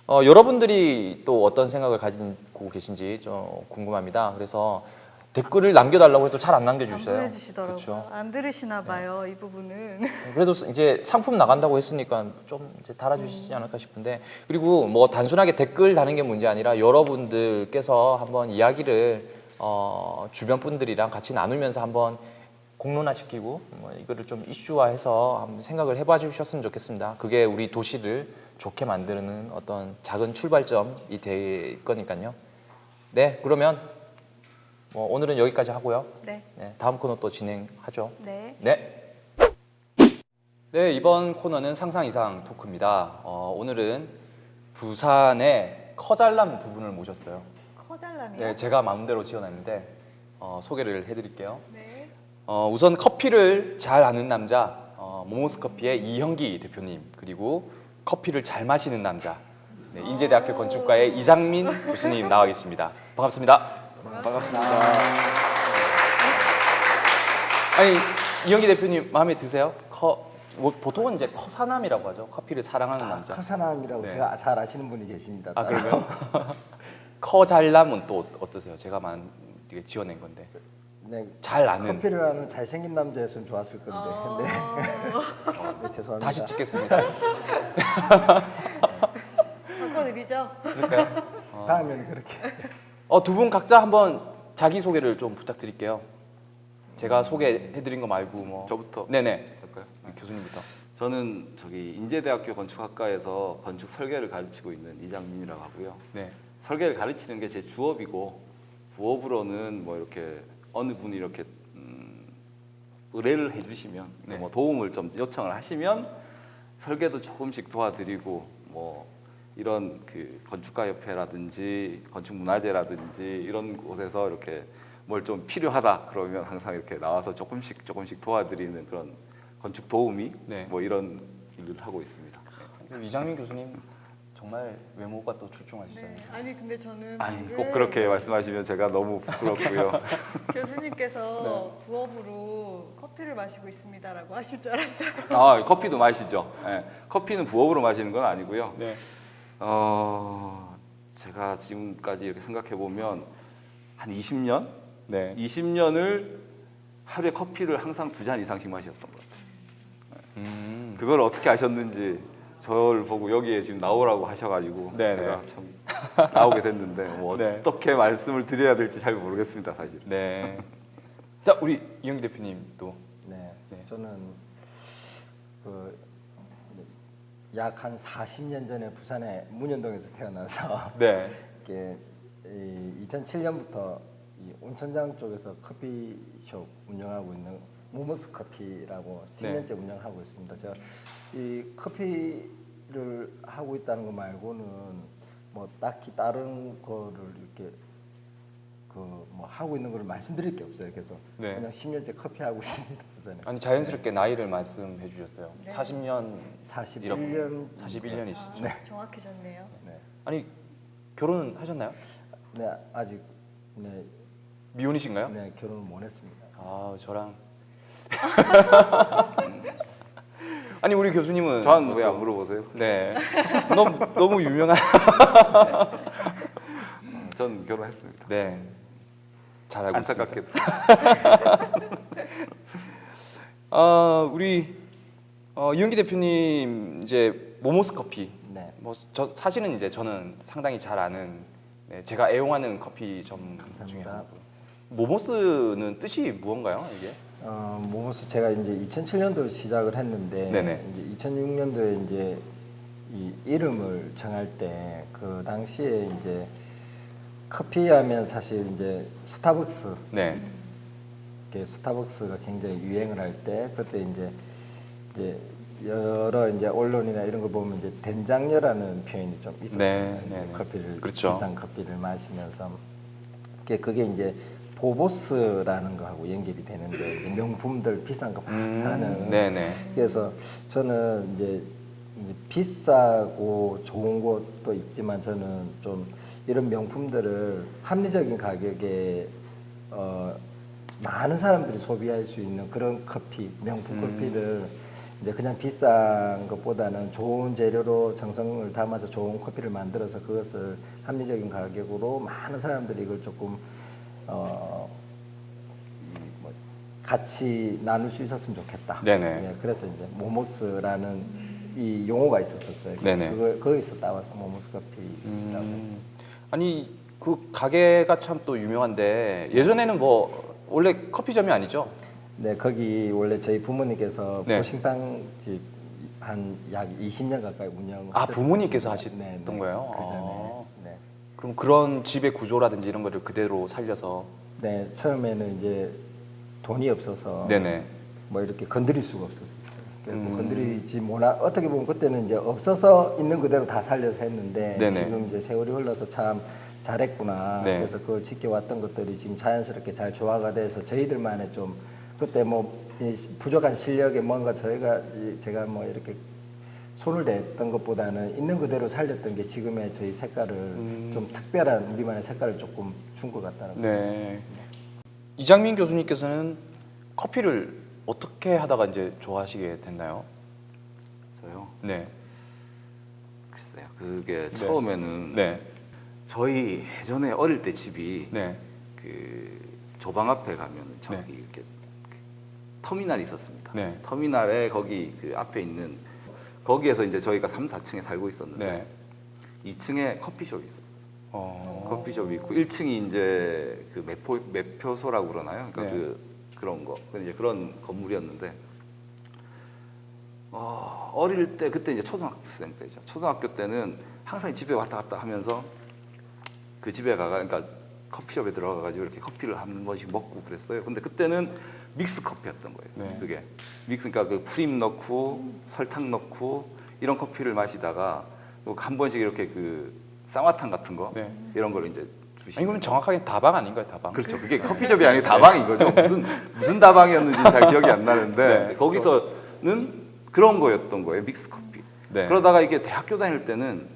여러분들이 또 어떤 생각을 가지고 계신지 좀 궁금합니다. 그래서 댓글을 남겨달라고 해도 잘 안 안 남겨주셔요. 보내주시더라고요. 그렇죠. 안 들으시나 봐요, 이 부분은. 그래도 이제 상품 나간다고 했으니까 좀 이제 달아주시지 않을까 싶은데, 그리고 뭐 단순하게 댓글 다는 게 문제 아니라 여러분들께서 한번 이야기를 주변 분들이랑 같이 나누면서 한번 공론화시키고 뭐 이거를 좀 이슈화해서 한번 생각을 해봐 주셨으면 좋겠습니다. 그게 우리 도시를 좋게 만드는 어떤 작은 출발점이 될 거니까요. 네, 그러면 뭐 오늘은 여기까지 하고요. 네. 네, 다음 코너 또 진행하죠. 네. 네. 네, 이번 코너는 상상 이상 토크입니다. 오늘은 부산의 커잘남 두 분을 모셨어요. 커잘남이요? 네, 제가 마음대로 지어놨는데 소개를 해드릴게요. 네. 우선 커피를 잘 아는 남자, 모모스 커피의 이형기 대표님, 그리고 커피를 잘 마시는 남자, 네, 인제대학교 건축과의 이장민 교수님 나와 계십니다. 반갑습니다. 반갑습니다. 아니, 이형기 대표님 마음에 드세요? 보통은 이제 커사남이라고 하죠. 커피를 사랑하는 남자. 커사남이라고 네. 제가 잘 아시는 분이 계십니다. 아, 그러면 커잘남은 또 어떠세요? 제가 이게 지어낸 건데. 네, 잘 아는. 커피를 하는 잘생긴 남자였으면 좋았을 건데. 네, 죄송합니다. 다시 찍겠습니다. 바꿔드리죠? 그럴까요? 다음에는 그렇게. 두 분 각자 한번 자기 소개를 좀 부탁드릴게요. 제가 소개해드린 거 말고 뭐. 저부터 네네. 할까요? 교수님부터. 저는 인제대학교 건축학과에서 건축 설계를 가르치고 있는 이장민이라고 하고요. 네. 설계를 가르치는 게 제 주업이고 부업으로는 뭐 이렇게 어느 분이 이렇게 의뢰를 해주시면 네. 뭐 도움을 좀 요청을 하시면 설계도 조금씩 도와드리고 뭐 이런 그 건축가 협회라든지 건축문화재라든지 이런 곳에서 이렇게 뭘 좀 필요하다 그러면 항상 이렇게 나와서 조금씩 도와드리는 그런 건축 도우미 네. 뭐 이런 일을 하고 있습니다. 이장민 교수님 정말 외모가 또 출중하시잖아요. 네. 아니 근데 저는 아니 방금 꼭 그렇게 말씀하시면 제가 너무 부끄럽고요. 교수님께서 부업으로 커피를 마시고 있습니다라고 하실 줄 알았어요. 아 커피도 마시죠. 예, 커피는 부업으로 마시는 건 아니고요. 네. 제가 지금까지 이렇게 생각해 보면 한 20년, 네. 20년을 하루에 커피를 항상 2잔 이상씩 마셨던 것 같아요. 그걸 어떻게 아셨는지 저를 보고 여기에 지금 나오라고 하셔가지고 네네. 제가 참 나오게 됐는데 뭐 네. 어떻게 말씀을 드려야 될지 잘 모르겠습니다, 사실. 네. 자, 우리 이형기 대표님도. 네, 네. 저는 약 한 40년 전에 부산의 문현동에서 태어나서 네. 이렇게 2007년부터 이 온천장 쪽에서 커피숍 운영하고 있는 모모스 커피라고 10년째 운영하고 있습니다. 제가 이 커피를 하고 있다는 거 말고는 뭐 딱히 다른 거를 이렇게 뭐 하고 있는 걸 말씀드릴 게 없어요. 그래서 네. 그냥 10년째 커피 하고 있습니다. 부산에. 아니 자연스럽게 나이를 말씀해 주셨어요. 네. 40년 41년 41년이시죠. 네. 정확해졌네요. 네. 아니 결혼은 하셨나요? 네, 아직 미혼이신가요? 네, 결혼을 못 했습니다. 아, 저랑 아니 우리 교수님은 전 왜 안 물어보세요? 네. 너무 유명한 전 결혼했습니다. 네. 잘 알고 있습니다. 안타깝게도. 우리 이용기 대표님 이제 모모스 커피. 네. 뭐 사실은 이제 저는 상당히 잘 아는 제가 애용하는 커피점 중에 감사합니다. 하나고요. 모모스는 뜻이 무언가요, 이게? 모모스 제가 이제 2007년도 시작을 했는데 네네. 이제 2006년도에 이제 이 이름을 정할 때 그 당시에 이제 커피 하면 사실 이제 스타벅스 네. 스타벅스가 굉장히 유행을 할 때 그때 이제 여러 이제 언론이나 이런 거 보면 이제 된장녀라는 표현이 좀 있었어요. 네, 네, 네. 커피를 그렇죠. 비싼 커피를 마시면서 그게 이제 보보스라는 거하고 연결이 되는데 이제 명품들 비싼 거 막 사는. 네네. 그래서 저는 이제 이제 비싸고 좋은 것도 있지만 저는 좀 이런 명품들을 합리적인 가격에 많은 사람들이 소비할 수 있는 그런 커피, 명품 커피를 이제 그냥 비싼 것보다는 좋은 재료로 정성을 담아서 좋은 커피를 만들어서 그것을 합리적인 가격으로 많은 사람들이 이걸 조금 뭐 같이 나눌 수 있었으면 좋겠다. 네네. 예, 그래서 이제 모모스라는 이 용어가 있었어요. 그래서 네네. 그걸 거기서 따와서 모모스 커피라고 했어요. 아니 그 가게가 참 또 유명한데 예전에는 뭐 원래 커피점이 아니죠? 네, 거기 원래 저희 부모님께서 네. 보신탕집 한 약 20년 가까이 운영을 아 하셨어요. 부모님께서 네, 하셨던 네. 거예요? 그전에. 아. 네. 그럼 그런 집의 구조라든지 이런 거를 그대로 살려서 네, 처음에는 이제 돈이 없어서 네네. 뭐 이렇게 건드릴 수가 없었어요. 그래서 건드리지 못하 어떻게 보면 그때는 이제 없어서 있는 그대로 다 살려서 했는데 네네. 지금 이제 세월이 흘러서 참 잘했구나. 네. 그래서 그걸 지켜왔던 것들이 지금 자연스럽게 잘 조화가 돼서 저희들만의 좀 그때 뭐 이 부족한 실력에 뭔가 제가 뭐 이렇게 손을 댔던 것보다는 있는 그대로 살렸던 게 지금의 저희 색깔을 좀 특별한 우리만의 색깔을 조금 준 것 같다는 거예요. 네. 이장민 교수님께서는 커피를 어떻게 하다가 이제 좋아하시게 됐나요? 저요. 네. 글쎄요. 그게 네. 처음에는 네. 저희 예전에 어릴 때 집이 네. 그 조방 앞에 가면 저기 네. 이렇게 터미널이 있었습니다. 네. 터미널에 거기 그 앞에 있는 거기에서 이제 저희가 3, 4층에 살고 있었는데 네. 2층에 커피숍이 있었어요. 어. 커피숍이 있고 1층이 이제 그 매표소라고 그러나요? 그러니까 네. 그런 거. 이제 그런 건물이었는데 어릴 때 그때 이제 초등학생 때죠. 초등학교 때는 항상 집에 왔다 갔다 하면서 그 집에 그러니까 커피숍에 들어가가지고 이렇게 커피를 한 번씩 먹고 그랬어요. 근데 그때는 믹스 커피였던 거예요. 네. 그게 믹스 그러니까 그 크림 넣고 설탕 넣고 이런 커피를 마시다가 뭐 한 번씩 이렇게 그 쌍화탕 같은 거 네. 이런 걸 이제 아니 주시는. 그러면 정확하게 다방 아닌가요, 다방? 그렇죠. 그게 커피숍이 아니고 다방인 거죠. 무슨 다방이었는지 잘 기억이 안 나는데 네. 거기서는 그런 거였던 거예요. 믹스 커피. 네. 그러다가 이게 대학교 다닐 때는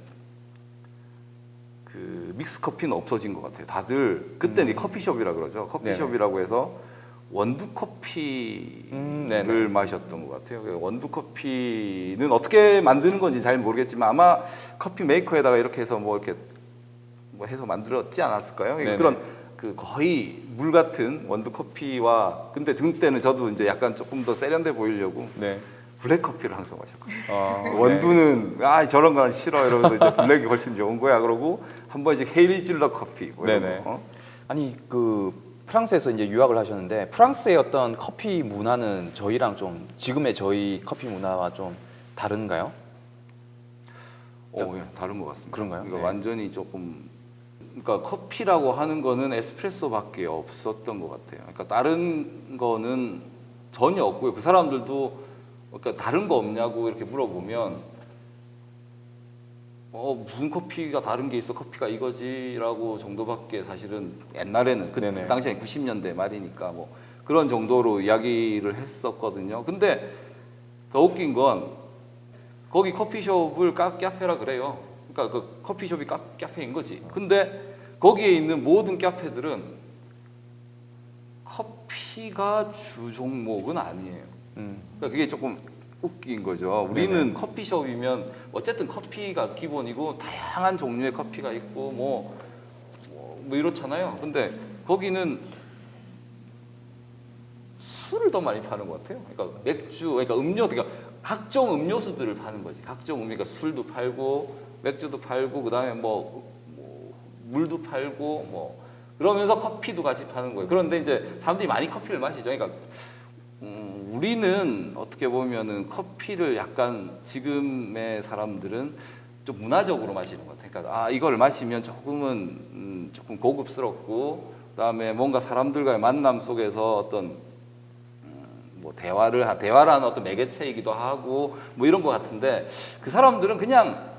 그 믹스 커피는 없어진 것 같아요. 다들 그때는 커피숍이라 그러죠. 커피숍이라고 해서 원두 커피를 네네. 마셨던 것 같아요. 원두 커피는 어떻게 만드는 건지 잘 모르겠지만 아마 커피 메이커에다가 이렇게 해서 뭐 이렇게 뭐 해서 만들었지 않았을까요? 네네. 그런 그 거의 물 같은 원두 커피와 근데 그때는 저도 이제 약간 조금 더 세련돼 보이려고 네. 블랙 커피를 항상 마셨거든요. 어, 원두는 아 저런 건 싫어 이러면서 이제 블랙이 훨씬 좋은 거야 그러고 한 번씩 헤이즐넛 커피 뭐 이런 네네. 거. 아니 그 프랑스에서 이제 유학을 하셨는데 프랑스의 어떤 커피 문화는 저희랑 좀 지금의 저희 커피 문화와 좀 다른가요? 예, 다른 것 같습니다. 그런가요? 그러니까 네. 완전히 조금 그러니까 커피라고 하는 거는 에스프레소밖에 없었던 것 같아요. 그러니까 다른 거는 전혀 없고요. 그 사람들도 그러니까 다른 거 없냐고 이렇게 물어보면 무슨 커피가 다른 게 있어 커피가 이거지라고 정도밖에 사실은 옛날에는 그 네네. 당시에 90년대 말이니까 뭐 그런 정도로 이야기를 했었거든요. 근데 더 웃긴 건 거기 커피숍을 카페라 그래요. 그러니까 그 커피숍이 카페인 거지. 근데 거기에 있는 모든 카페들은 커피가 주 종목은 아니에요. 그러니까 그게 조금 웃긴 거죠. 우리는 커피숍이면 어쨌든 커피가 기본이고 다양한 종류의 커피가 있고 뭐 이렇잖아요. 근데 거기는 술을 더 많이 파는 것 같아요. 그러니까 맥주, 그러니까 음료, 그러니까 각종 음료수들을 파는 거지. 각종 그러니까 술도 팔고 맥주도 팔고 그다음에 뭐 물도 팔고 뭐 그러면서 커피도 같이 파는 거예요. 그런데 이제 사람들이 많이 커피를 마시죠. 그러니까 우리는 어떻게 보면은 커피를 약간 지금의 사람들은 좀 문화적으로 마시는 것 같아요. 그러니까 이걸 마시면 조금은 조금 고급스럽고 그다음에 뭔가 사람들과의 만남 속에서 어떤 뭐 대화라는 어떤 매개체이기도 하고 뭐 이런 것 같은데 그 사람들은 그냥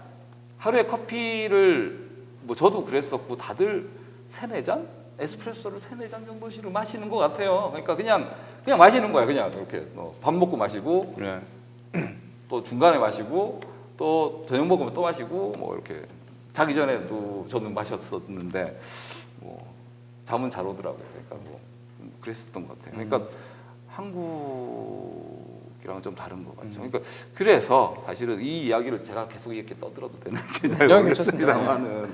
하루에 커피를 뭐 저도 그랬었고 다들 3-4잔? 에스프레소를 3-4잔 정도씩을 마시는 것 같아요. 그러니까 그냥 마시는 거야. 그냥 이렇게 밥 먹고 마시고 네. 또 중간에 마시고 또 저녁 먹으면 또 마시고 뭐 이렇게 자기 전에도 저는 마셨었는데 뭐 잠은 잘 오더라고요. 그러니까 뭐 그랬었던 것 같아요. 그러니까 한국이랑은 좀 다른 것 같죠. 그러니까 그래서 사실은 이 이야기를 제가 계속 이렇게 떠들어도 되는지 잘 네, 모르겠습니다만은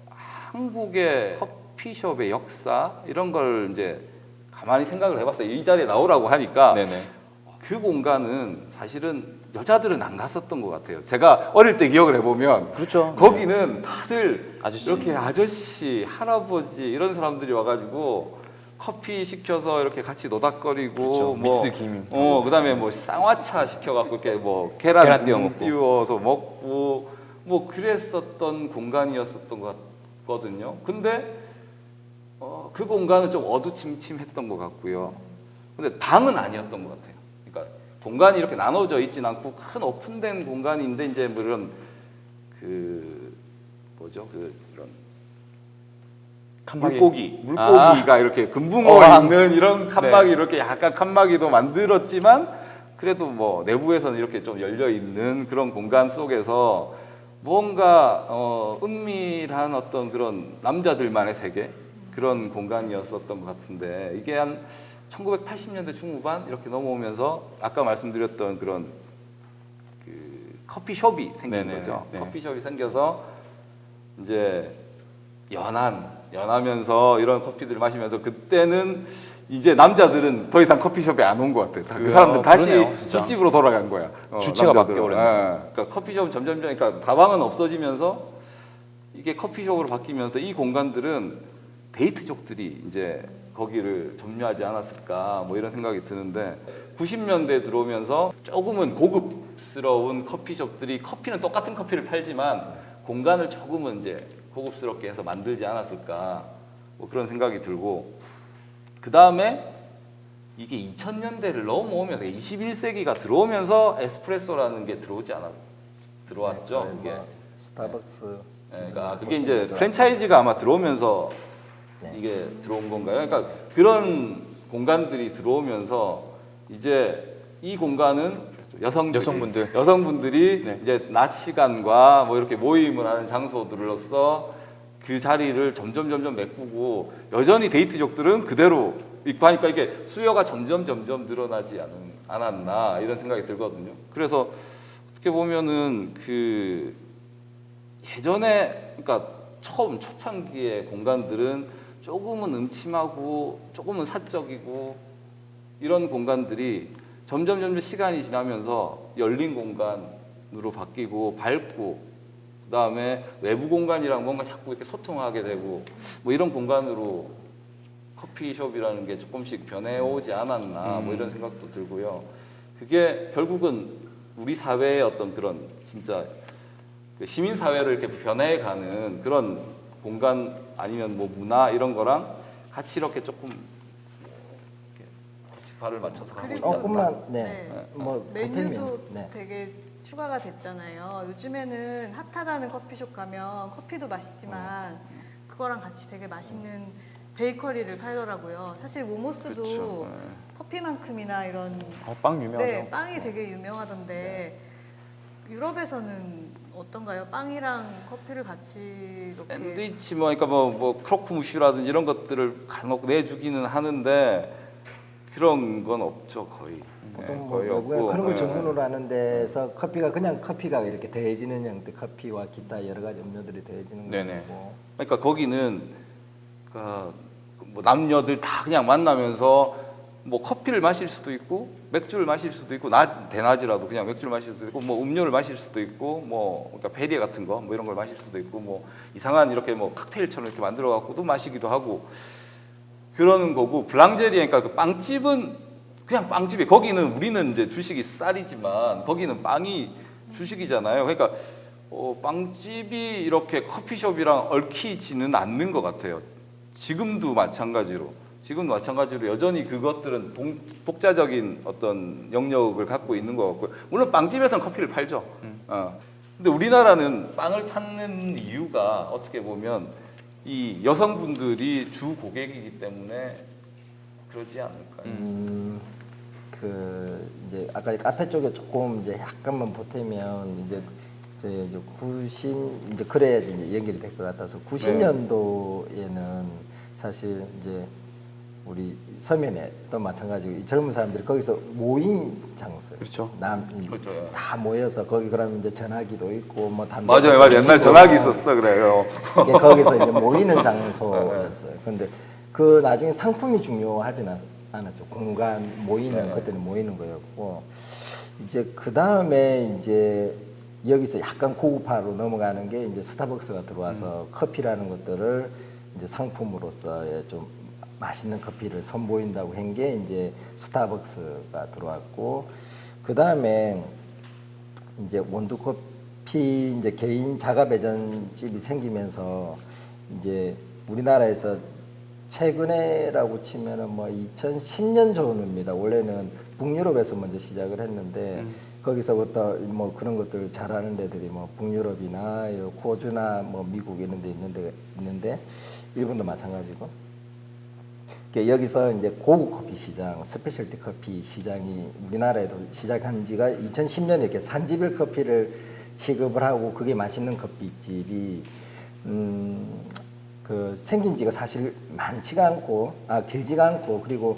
한국의 커피숍의 역사 이런 걸 이제 가만히 생각을 해봤어요. 이 자리에 나오라고 하니까 네네. 그 공간은 사실은 여자들은 안 갔었던 것 같아요. 제가 어릴 때 기억을 해보면 그렇죠. 거기는 다들 아저씨. 이렇게 아저씨, 할아버지 이런 사람들이 와가지고 커피 시켜서 이렇게 같이 노닥거리고 그렇죠. 뭐 미스 김. 그다음에 뭐 쌍화차 시켜갖고 이렇게 뭐 계란 계란 띄워 듬 먹고. 띄워서 먹고 뭐 그랬었던 공간이었었던 것 같거든요. 근데 그 공간은 좀 어두침침했던 것 같고요. 근데 방은 아니었던 것 같아요. 그러니까 공간이 이렇게 나눠져 있진 않고 큰 오픈된 공간인데 이제 뭐 이런 그 뭐죠? 그 이런 칸막이. 물고기가 이렇게 금붕어 어항. 있는 이런 칸막이 네. 이렇게 약간 칸막이도 만들었지만 그래도 뭐 내부에서는 이렇게 좀 열려 있는 그런 공간 속에서 뭔가 은밀한 어떤 그런 남자들만의 세계 그런 공간이었었던 것 같은데 이게 한 1980년대 중후반 이렇게 넘어오면서 아까 말씀드렸던 그런 그 커피숍이 생긴 네네. 거죠. 네. 커피숍이 생겨서 이제 연하면서 이런 커피들을 마시면서 그때는 이제 남자들은 더 이상 커피숍에 안 온 것 같아요. 그 사람들 다시 그러네요, 진짜. 술집으로 돌아간 거야. 주체가 남자들은. 바뀌어버렸네. 그러니까 커피숍은 점점 그러니까 다방은 없어지면서 이게 커피숍으로 바뀌면서 이 공간들은 데이트족들이 이제 거기를 점유하지 않았을까 뭐 이런 생각이 드는데 90년대 들어오면서 조금은 고급스러운 커피숍들이 커피는 똑같은 커피를 팔지만 공간을 조금은 이제 고급스럽게 해서 만들지 않았을까 뭐 그런 생각이 들고 그 다음에 이게 2000년대를 넘어오면서 21세기가 들어오면서 에스프레소라는 게 들어왔죠. 네, 그게. 뭐 스타벅스. 그러니까 그게 이제 프랜차이즈가 아마 들어오면서 네. 이게 들어온 건가요? 그러니까 그런 공간들이 들어오면서 이제 이 공간은 여성분들이 네. 이제 낮 시간과 뭐 이렇게 모임을 하는 장소들로서 그 자리를 점점 메꾸고 여전히 데이트족들은 그대로 있고 하니까 이게 수요가 점점 늘어나지 않았나 이런 생각이 들거든요. 그래서 어떻게 보면은 그 예전에 그러니까 처음 초창기의 공간들은 조금은 음침하고 조금은 사적이고 이런 공간들이 점점 시간이 지나면서 열린 공간으로 바뀌고 밝고 그다음에 외부 공간이랑 뭔가 자꾸 이렇게 소통하게 되고 뭐 이런 공간으로 커피숍이라는 게 조금씩 변해오지 않았나 뭐 이런 생각도 들고요. 그게 결국은 우리 사회의 어떤 그런 진짜 시민 사회를 이렇게 변해가는 그런 공간 아니면 뭐 문화 이런 거랑 같이 이렇게 조금 이렇게 같이 발을 맞춰서 가고 있지 그리고 않나. 조금만 뭐 메뉴도 보태면, 네. 되게 추가가 됐잖아요. 요즘에는 핫하다는 커피숍 가면 커피도 맛있지만 그거랑 같이 되게 맛있는 베이커리를 팔더라고요. 사실 모모스도 그렇죠. 커피만큼이나 이런 빵 유명하죠. 네, 빵이 되게 유명하던데 유럽에서는 어떤가요? 빵이랑 커피를 같이 이렇게 샌드위치 뭐 그러니까 뭐 크로크 무슈라든지 이런 것들을 간혹 내주기는 하는데 그런 건 없죠 거의. 보통 네, 뭐 거의 외국에 없고. 그런 걸 네. 전문으로 하는 데서 커피가 그냥 커피가 이렇게 더해지는 형태, 커피와 기타 여러 가지 음료들이 더해지는 네네. 거고. 그러니까 거기는 뭐 남녀들 다 그냥 만나면서 뭐 커피를 마실 수도 있고 맥주를 마실 수도 있고 대낮이라도 그냥 맥주를 마실 수도 있고 뭐 음료를 마실 수도 있고 뭐 그러니까 페리에 같은 거 뭐 이런 걸 마실 수도 있고 뭐 이상한 이렇게 뭐 칵테일처럼 이렇게 만들어 갖고도 마시기도 하고 그러는 거고 블랑제리에 그러니까 그 빵집은 그냥 빵집이 거기는 우리는 이제 주식이 쌀이지만 거기는 빵이 주식이잖아요. 그러니까 빵집이 이렇게 커피숍이랑 얽히지는 않는 것 같아요. 지금도 마찬가지로 여전히 그것들은 독자적인 어떤 영역을 갖고 있는 것 같고요. 물론 빵집에서는 커피를 팔죠. 근데 우리나라는 빵을 파는 이유가 어떻게 보면 이 여성분들이 주 고객이기 때문에 그러지 않을까요? 이제 아까 카페 쪽에 조금 이제 약간만 보태면 이제 90 이제 그래야지 이제 연결이 될 것 같아서 90년도에는 사실 이제 우리 서면에 또 마찬가지고 이 젊은 사람들이 거기서 모임 장소, 그렇죠. 그렇죠. 다 모여서 거기 그러면 이제 전화기도 있고 뭐 담배 맞아요, 맞아요. 옛날 전화기 있었어, 그래요. 이게 거기서 이제 모이는 장소였어요. 근데 그 나중에 상품이 중요하진 않았죠. 공간 모이는 그때는 모이는 거였고 이제 그 다음에 이제 여기서 약간 고급화로 넘어가는 게 이제 스타벅스가 들어와서 커피라는 것들을 이제 상품으로서의 좀 맛있는 커피를 선보인다고 한 게 이제 스타벅스가 들어왔고 그 다음에 이제 원두커피 이제 개인 자가 배전집이 생기면서 이제 우리나라에서 최근에라고 치면은 뭐 2010년 전후입니다. 원래는 북유럽에서 먼저 시작을 했는데 거기서부터 뭐 그런 것들 잘하는 데들이 뭐 북유럽이나 호주나 뭐 미국 이런 데 있는데 일본도 마찬가지고 여기서 이제 고급 커피 시장, 스페셜티 커피 시장이 우리나라에도 시작한 지가 2010년에 이렇게 산지별 커피를 취급을 하고 그게 맛있는 커피집이 그 생긴 지가 사실 많지가 않고 길지가 않고 그리고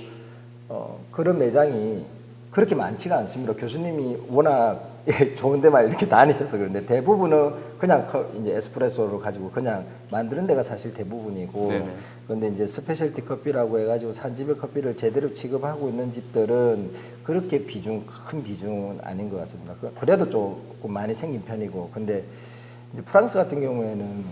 그런 매장이 그렇게 많지가 않습니다. 교수님이 워낙 좋은 데만 이렇게 다니셔서 그런데 대부분은 그냥 이제 에스프레소로 가지고 그냥 만드는 데가 사실 대부분이고 네네. 그런데 이제 스페셜티 커피라고 해가지고 산지별 커피를 제대로 취급하고 있는 집들은 그렇게 큰 비중은 아닌 것 같습니다. 그래도 조금 많이 생긴 편이고 근데 이제 프랑스 같은 경우에는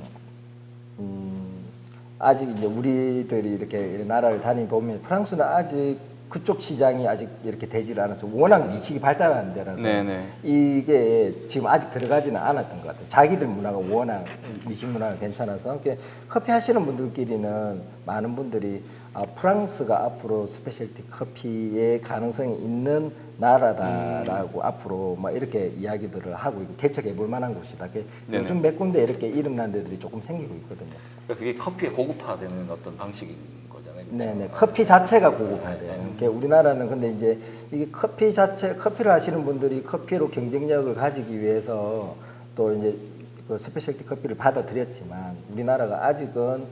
아직 이제 우리들이 이렇게 나라를 다니보면 프랑스는 아직 그쪽 시장이 아직 이렇게 되지를 않아서 워낙 미식이 발달한 데라서 네네. 이게 지금 아직 들어가지는 않았던 것 같아요. 자기들 문화가 워낙 미식 문화가 괜찮아서 커피 하시는 분들끼리는 많은 분들이 프랑스가 앞으로 스페셜티 커피의 가능성이 있는 나라다라고 앞으로 막 이렇게 이야기들을 하고 있고 개척해 볼 만한 곳이다. 네네. 요즘 몇 군데 이렇게 이름 난 데들이 조금 생기고 있거든요. 그러니까 그게 커피의 고급화되는 어떤 방식인 거잖아요. 그렇죠? 네네. 커피 자체가 고급화돼요. 그러니까 우리나라는 근데 이제 이게 커피를 하시는 분들이 커피로 경쟁력을 가지기 위해서 또 이제 그 스페셜티 커피를 받아들였지만 우리나라가 아직은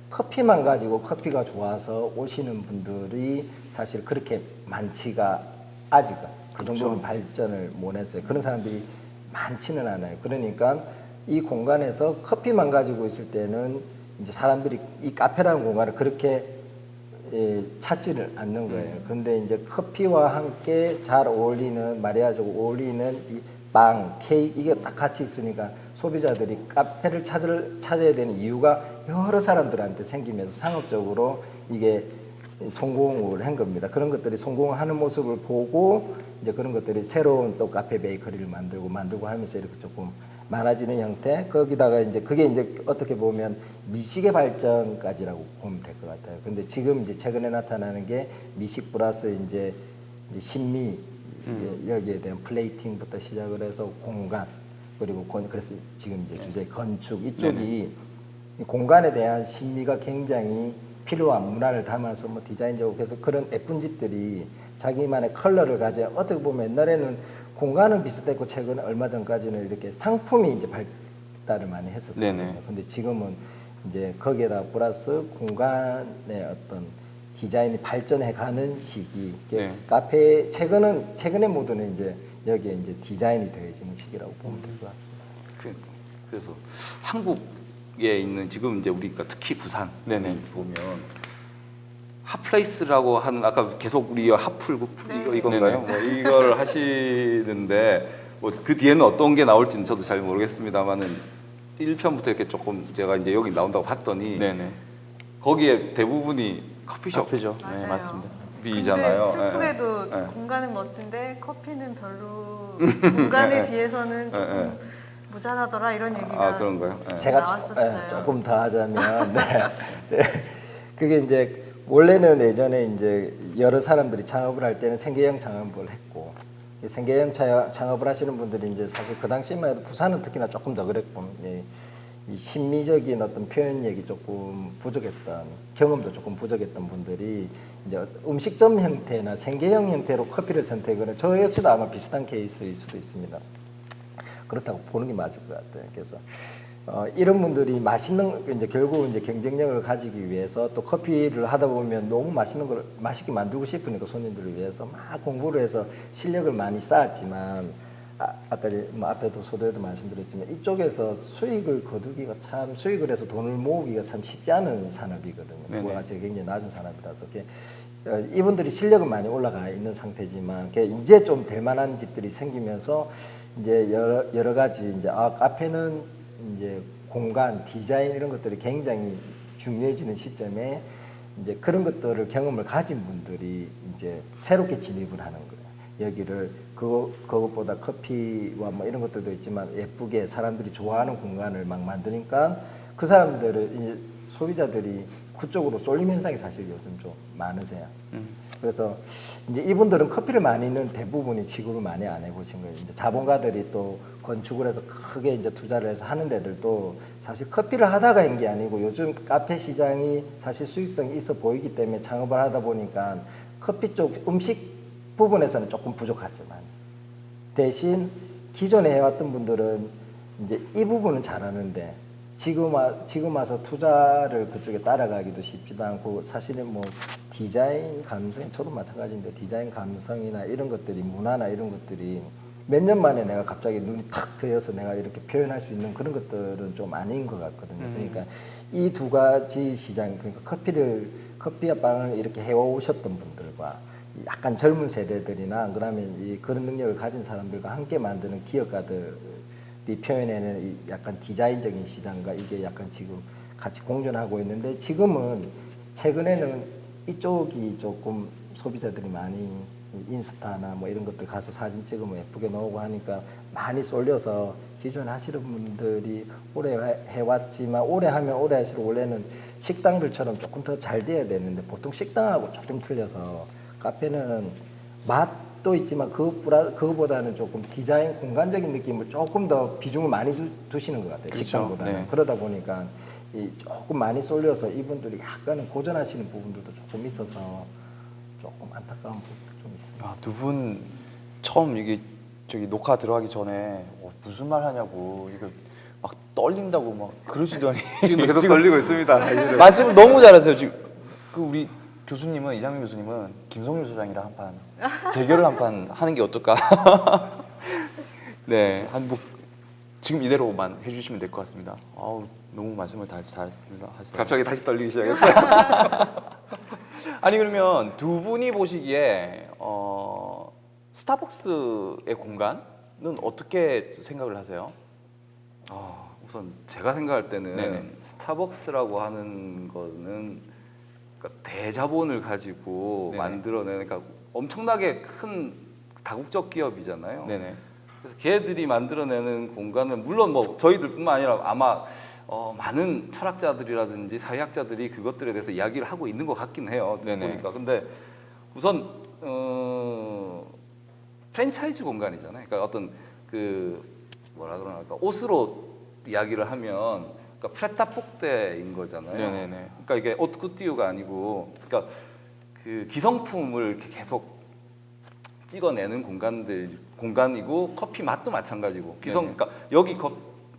커피만 가지고 커피가 좋아서 오시는 분들이 사실 그렇게 많지가 아직은 그 정도는 발전을 못 했어요. 그런 사람들이 많지는 않아요. 그러니까 이 공간에서 커피만 가지고 있을 때는 이제 사람들이 이 카페라는 공간을 그렇게 찾지를 않는 거예요. 그런데 이제 커피와 함께 잘 어울리는 마리아주고 어울리는 이 빵, 케이크 이게 딱 같이 있으니까 소비자들이 카페를 찾아야 되는 이유가 여러 사람들한테 생기면서 상업적으로 이게 성공을 한 겁니다. 그런 것들이 성공하는 모습을 보고 이제 그런 것들이 새로운 또 카페 베이커리를 만들고 하면서 이렇게 조금 많아지는 형태. 거기다가 이제 그게 이제 어떻게 보면 미식의 발전까지라고 보면 될 것 같아요. 근데 지금 이제 최근에 나타나는 게 미식 플러스 이제 신미 여기에 대한 플레이팅부터 시작을 해서 공간 그리고 그래서 지금 이제 주제 건축 이쪽이 공간에 대한 신미가 굉장히 필요한 문화를 담아서 뭐 디자인적으로 해서 그런 예쁜 집들이 자기만의 컬러를 가져 어떻게 보면 옛날에는 공간은 비슷했고 최근 얼마 전까지는 이렇게 상품이 이제 발달을 많이 했었거든요. 근데 지금은 이제 거기에다 플러스 공간의 어떤 디자인이 발전해가는 시기. 네. 카페 최근의 모드는 이제 여기에 이제 디자인이 되어지는 시기라고 보면 될 것 같습니다. 그래서 한국에 있는 지금 이제 우리가 특히 부산 네네. 보면 핫플레이스라고 하는 아까 계속 우리 핫풀 이건가요? 뭐 이걸 하시는데 뭐 그 뒤에는 어떤 게 나올지는 저도 잘 모르겠습니다만은 1편부터 이렇게 조금 제가 이제 여기 나온다고 봤더니 네네. 거기에 대부분이 커피숍 커피죠. 네, 맞아요. 맞습니다. 비잖아요. 근데 슬프게도 예, 예. 공간은 멋진데 커피는 별로 공간에 비해서는 조금 모자라더라 이런 얘기가 그런가요? 예. 제가 나왔었어요. 조금 더 하자면 그게 이제 원래는 예전에 이제 여러 사람들이 창업을 할 때는 생계형 창업을 했고 이 생계형 창업을 하시는 분들이 이제 사실 그 당시만 해도 부산은 특히나 조금 더 그랬고 이 심미적인 어떤 표현력이 조금 부족했던 경험도 조금 부족했던 분들이 이제 음식점 형태나 생계형 형태로 커피를 선택을 저 역시도 아마 비슷한 케이스일 수도 있습니다. 그렇다고 보는 게 맞을 것 같아요. 그래서 이런 분들이 맛있는 이제 결국 이제 경쟁력을 가지기 위해서 또 커피를 하다 보면 너무 맛있는 걸 맛있게 만들고 싶으니까 손님들을 위해서 막 공부를 해서 실력을 많이 쌓았지만 아까 뭐 앞에도 소도에도 말씀드렸지만 이쪽에서 수익을 거두기가 참 수익을 해서 돈을 모으기가 참 쉽지 않은 산업이거든요. 네네. 부가가치가 굉장히 낮은 산업이라서 이분들이 실력은 많이 올라가 있는 상태지만 이제 좀 될 만한 집들이 생기면서 이제 여러 가지 이제 카페는 이제 공간, 디자인 이런 것들이 굉장히 중요해지는 시점에 이제 그런 것들을 경험을 가진 분들이 이제 새롭게 진입을 하는 거예요. 여기를 그것보다 커피와 뭐 이런 것들도 있지만 예쁘게 사람들이 좋아하는 공간을 막 만드니까 그 사람들을 소비자들이 그쪽으로 쏠림 현상이 사실 요즘 좀 많으세요. 그래서 이제 이분들은 커피를 많이는 대부분이 지급을 많이 안 해보신 거예요. 이제 자본가들이 또 건축을 해서 크게 이제 투자를 해서 하는 데들도 사실 커피를 하다가인 게 아니고 요즘 카페 시장이 사실 수익성이 있어 보이기 때문에 창업을 하다 보니까 커피 쪽 음식 부분에서는 조금 부족하죠, 많이. 대신 기존에 해왔던 분들은 이제 이 부분은 잘하는데 지금 와서 투자를 그쪽에 따라가기도 쉽지도 않고 사실은 뭐 디자인 감성, 저도 마찬가지인데 디자인 감성이나 이런 것들이 문화나 이런 것들이 몇 년 만에 내가 갑자기 눈이 탁 트여서 내가 이렇게 표현할 수 있는 그런 것들은 좀 아닌 것 같거든요. 그러니까 이 두 가지 시장, 그러니까 커피와 빵을 이렇게 해오셨던 분들과 약간 젊은 세대들이나 그러면 그런 능력을 가진 사람들과 함께 만드는 기업가들이 표현해내는 이 약간 디자인적인 시장과 이게 약간 지금 같이 공존하고 있는데 지금은 최근에는 이쪽이 조금 소비자들이 많이 인스타나 뭐 이런 것들 가서 사진 찍으면 예쁘게 나오고 하니까 많이 쏠려서 기존에 하시는 분들이 오래 해왔지만 오래 하면 오래 할수록 원래는 식당들처럼 조금 더 잘 돼야 되는데 보통 식당하고 조금 틀려서 카페는 맛도 있지만 그거보다는 조금 디자인 공간적인 느낌을 조금 더 비중을 많이 두시는 것 같아요. 그렇죠. 식당보다는. 네. 그러다 보니까 조금 많이 쏠려서 이분들이 약간은 고전하시는 부분들도 조금 있어서 조금 안타까운 부분도 좀 있어요. 두 분 처음 이게 저기 녹화 들어가기 전에 무슨 말 하냐고 이거 막 떨린다고 막 그러시더니 지금 계속 떨리고 있습니다. 말씀을 너무 잘하세요. 지금 우리 교수님은 이장민 교수님은 김성률 소장이랑 한 판 대결을 한 판 하는 게 어떨까? 네, 뭐 지금 이대로만 해주시면 될 것 같습니다. 아우 너무 말씀을 잘 하세요. 갑자기 다시 떨리기 시작했어요. 아니 그러면 두 분이 보시기에 스타벅스의 공간은 어떻게 생각을 하세요? 우선 제가 생각할 때는 네네. 스타벅스라고 하는 거는 그러니까 대자본을 가지고 네네. 만들어내는 그러니까 엄청나게 큰 다국적 기업이잖아요. 네네. 그래서 걔들이 만들어내는 공간은 물론 뭐 저희들뿐만 아니라 아마 많은 철학자들이라든지 사회학자들이 그것들에 대해서 이야기를 하고 있는 것 같긴 해요. 네네. 보니까. 근데 우선 프랜차이즈 공간이잖아요. 그러니까 어떤 그 뭐라 그러나 그러니까 옷으로 이야기를 하면 그러니까 프레타포떼인 거잖아요. 네네네. 그러니까 이게 옷구띠우가 아니고 그러니까 그 기성품을 이렇게 계속 찍어내는 공간이고 커피 맛도 마찬가지고 그러니까 여기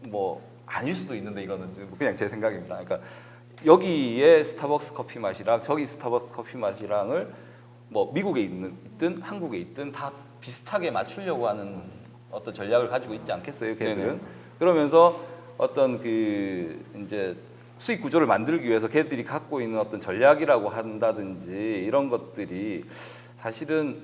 뭐 아닐 수도 있는데 이거는 그냥 제 생각입니다. 그러니까 여기에 스타벅스 커피 맛이랑 저기 스타벅스 커피 맛이랑을 뭐 미국에 있든 한국에 있든 다 비슷하게 맞추려고 하는 어떤 전략을 가지고 있지 않겠어요, 걔들은? 네네. 그러면서 어떤 그 이제 수익 구조를 만들기 위해서 걔들이 갖고 있는 어떤 전략이라고 한다든지 이런 것들이 사실은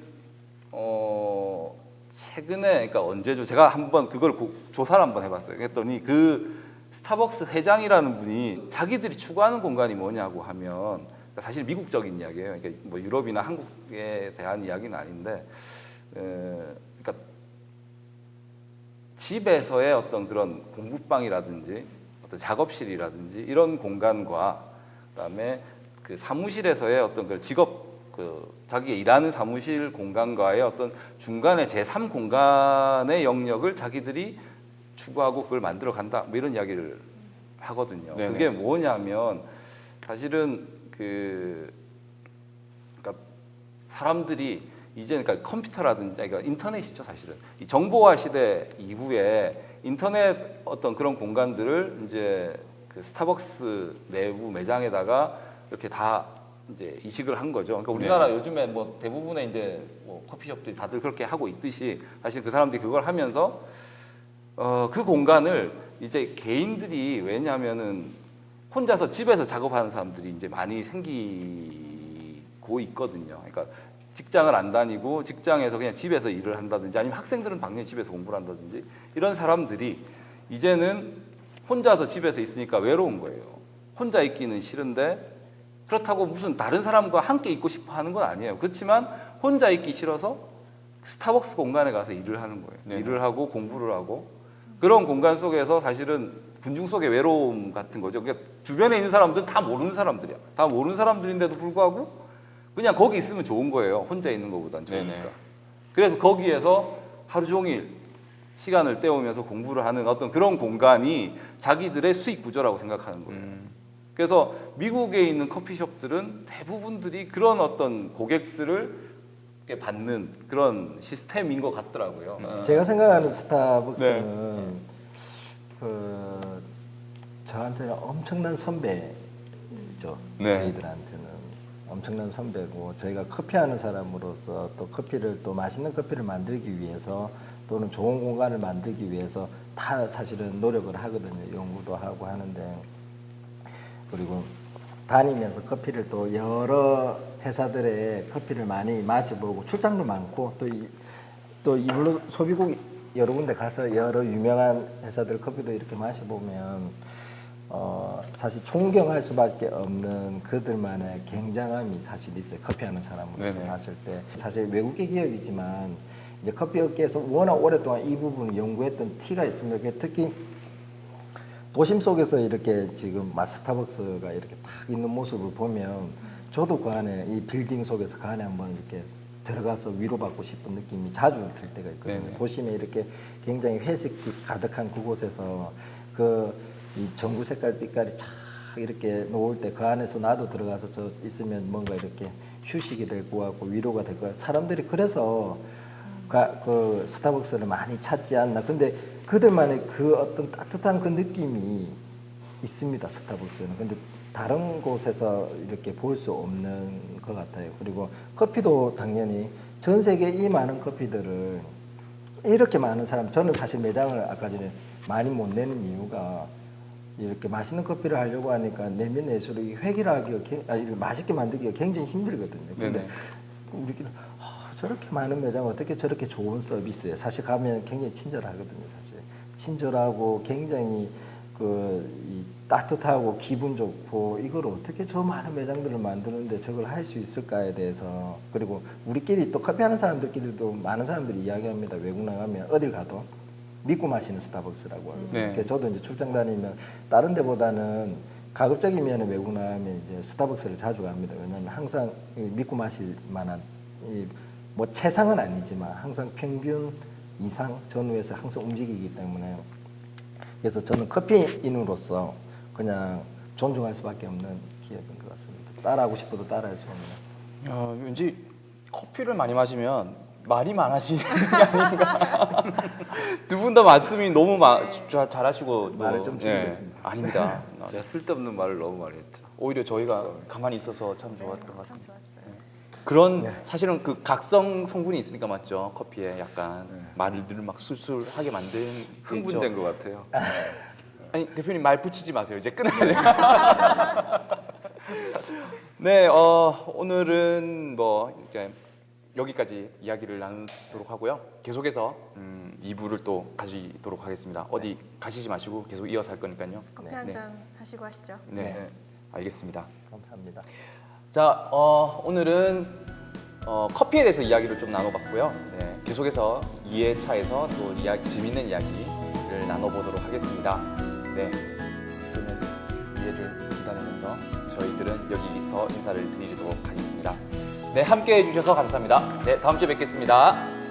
최근에 그러니까 언제죠? 제가 한번 그걸 조사를 한번 해봤어요. 그랬더니 그 스타벅스 회장이라는 분이 자기들이 추구하는 공간이 뭐냐고 하면 사실 미국적인 이야기예요. 그러니까 뭐 유럽이나 한국에 대한 이야기는 아닌데, 그러니까 집에서의 어떤 그런 공부방이라든지 어떤 작업실이라든지 이런 공간과 그다음에 그 사무실에서의 어떤 그 자기가 일하는 사무실 공간과의 어떤 중간에 제3 공간의 영역을 자기들이 추구하고 그걸 만들어 간다. 뭐 이런 이야기를 하거든요. 네네. 그게 뭐냐면 사실은 그러니까 사람들이 이제 그러니까 컴퓨터라든지 그러니까 인터넷이죠 사실은 이 정보화 시대 이후에 인터넷 어떤 그런 공간들을 이제 그 스타벅스 내부 매장에다가 이렇게 다 이제 이식을 한 거죠. 그러니까 우리나라 요즘에 뭐 대부분의 이제 뭐 커피숍들이 다들 그렇게 하고 있듯이 사실 그 사람들이 그걸 하면서 그 공간을 이제 개인들이 왜냐하면은 혼자서 집에서 작업하는 사람들이 이제 많이 생기고 있거든요. 그러니까 직장을 안 다니고 직장에서 그냥 집에서 일을 한다든지 아니면 학생들은 당연히 집에서 공부를 한다든지 이런 사람들이 이제는 혼자서 집에서 있으니까 외로운 거예요. 혼자 있기는 싫은데 그렇다고 무슨 다른 사람과 함께 있고 싶어 하는 건 아니에요. 그렇지만 혼자 있기 싫어서 스타벅스 공간에 가서 일을 하는 거예요. 네네. 일을 하고 공부를 하고 그런 공간 속에서 사실은 군중 속의 외로움 같은 거죠. 그러니까 주변에 있는 사람들은 다 모르는 사람들이야. 다 모르는 사람들인데도 불구하고 그냥 거기 있으면 좋은 거예요. 혼자 있는 것보단 좋으니까. 네네. 그래서 거기에서 하루 종일 시간을 때우면서 공부를 하는 어떤 그런 공간이 자기들의 수익 구조라고 생각하는 거예요. 그래서 미국에 있는 커피숍들은 대부분들이 그런 어떤 고객들을 이렇게 받는 그런 시스템인 것 같더라고요. 제가 생각하는 스타벅스는 그 저한테는 엄청난 선배죠. 네. 저희들한테는 엄청난 선배고 저희가 커피하는 사람으로서 또 커피를 또 맛있는 커피를 만들기 위해서 또는 좋은 공간을 만들기 위해서 다 사실은 노력을 하거든요. 연구도 하고 하는데 그리고 다니면서 커피를 또 여러 회사들의 커피를 많이 마셔보고 출장도 많고 또 이불로 소비국 여러 군데 가서 여러 유명한 회사들 커피도 이렇게 마셔보면 사실 존경할 수밖에 없는 그들만의 굉장함이 사실 있어요. 커피하는 사람으로서 네네. 봤을 때 사실 외국계 기업이지만 이제 커피 업계에서 워낙 오랫동안 이 부분을 연구했던 티가 있습니다. 특히 도심 속에서 이렇게 지금 스타벅스가 이렇게 탁 있는 모습을 보면 저도 그 안에 이 빌딩 속에서 그 안에 한번 이렇게 들어가서 위로받고 싶은 느낌이 자주 들 때가 있거든요. 네네. 도심에 이렇게 굉장히 회색빛 가득한 그곳에서 이 전구 색깔 빛깔이 쫙 이렇게 놓을 때 그 안에서 나도 들어가서 저 있으면 뭔가 이렇게 휴식이 될 것 같고 위로가 될 것 같고 사람들이 그래서 그 스타벅스를 많이 찾지 않나. 근데 그들만의 그 어떤 따뜻한 그 느낌이 있습니다. 스타벅스는. 근데 다른 곳에서 이렇게 볼 수 없는 것 같아요. 그리고 커피도 당연히 전 세계 이 많은 커피들을 이렇게 많은 사람, 저는 사실 매장을 아까 전에 많이 못 내는 이유가 이렇게 맛있는 커피를 하려고 하니까 내면 내수록 획일하기가 맛있게 만들기가 굉장히 힘들거든요. 근데 네네. 우리끼리 저렇게 많은 매장 어떻게 저렇게 좋은 서비스에 사실 가면 굉장히 친절하거든요. 사실 친절하고 굉장히 이 따뜻하고 기분 좋고 이걸 어떻게 저 많은 매장들을 만드는데 저걸 할 수 있을까에 대해서 그리고 우리끼리 또 커피하는 사람들끼리도 많은 사람들이 이야기합니다. 외국 나가면 어딜 가도 믿고 마시는 스타벅스라고 하거든요. 네. 그러니까 저도 이제 출장 다니면 다른 데보다는 가급적이면 외국 나가면 이제 스타벅스를 자주 갑니다. 왜냐하면 항상 믿고 마실 만한 뭐 최상은 아니지만 항상 평균 이상 전후에서 항상 움직이기 때문에 그래서 저는 커피인으로서 그냥 존중할 수밖에 없는 기업인 것 같습니다. 따라하고 싶어도 따라할 수 없는. 왠지 커피를 많이 마시면 말이 많으시는 게 아닌가. 두 분 다 말씀이 너무 잘하시고 말을 좀 줄이겠습니다. 아닙니다. 제가 쓸데없는 말을 너무 많이 했죠. 오히려 저희가 가만히 있어서 참 좋았던 것 같아요. 참 좋았어요. 그런 사실은 그 각성 성분이 있으니까 맞죠. 커피에 약간 말을 막 술술하게 만드는 게 있죠. 흥분된 것 같아요. 아니 대표님 말 붙이지 마세요. 이제 끊어야 돼요. 네, 오늘은 뭐 이제 여기까지 이야기를 나누도록 하고요. 계속해서 2부를 또 가지도록 하겠습니다. 어디 가시지 마시고 계속 이어서 할 거니까요. 커피 네. 한 잔 하시고 하시죠. 네, 알겠습니다. 감사합니다. 자, 오늘은 커피에 대해서 이야기를 좀 나눠봤고요. 네, 계속해서 2회차에서 또 재밌는 이야기를 나눠보도록 하겠습니다. 네, 그러면 이해를 기다리면서 저희들은 여기서 인사를 드리도록 하겠습니다. 네, 함께 해주셔서 감사합니다. 네, 다음 주에 뵙겠습니다.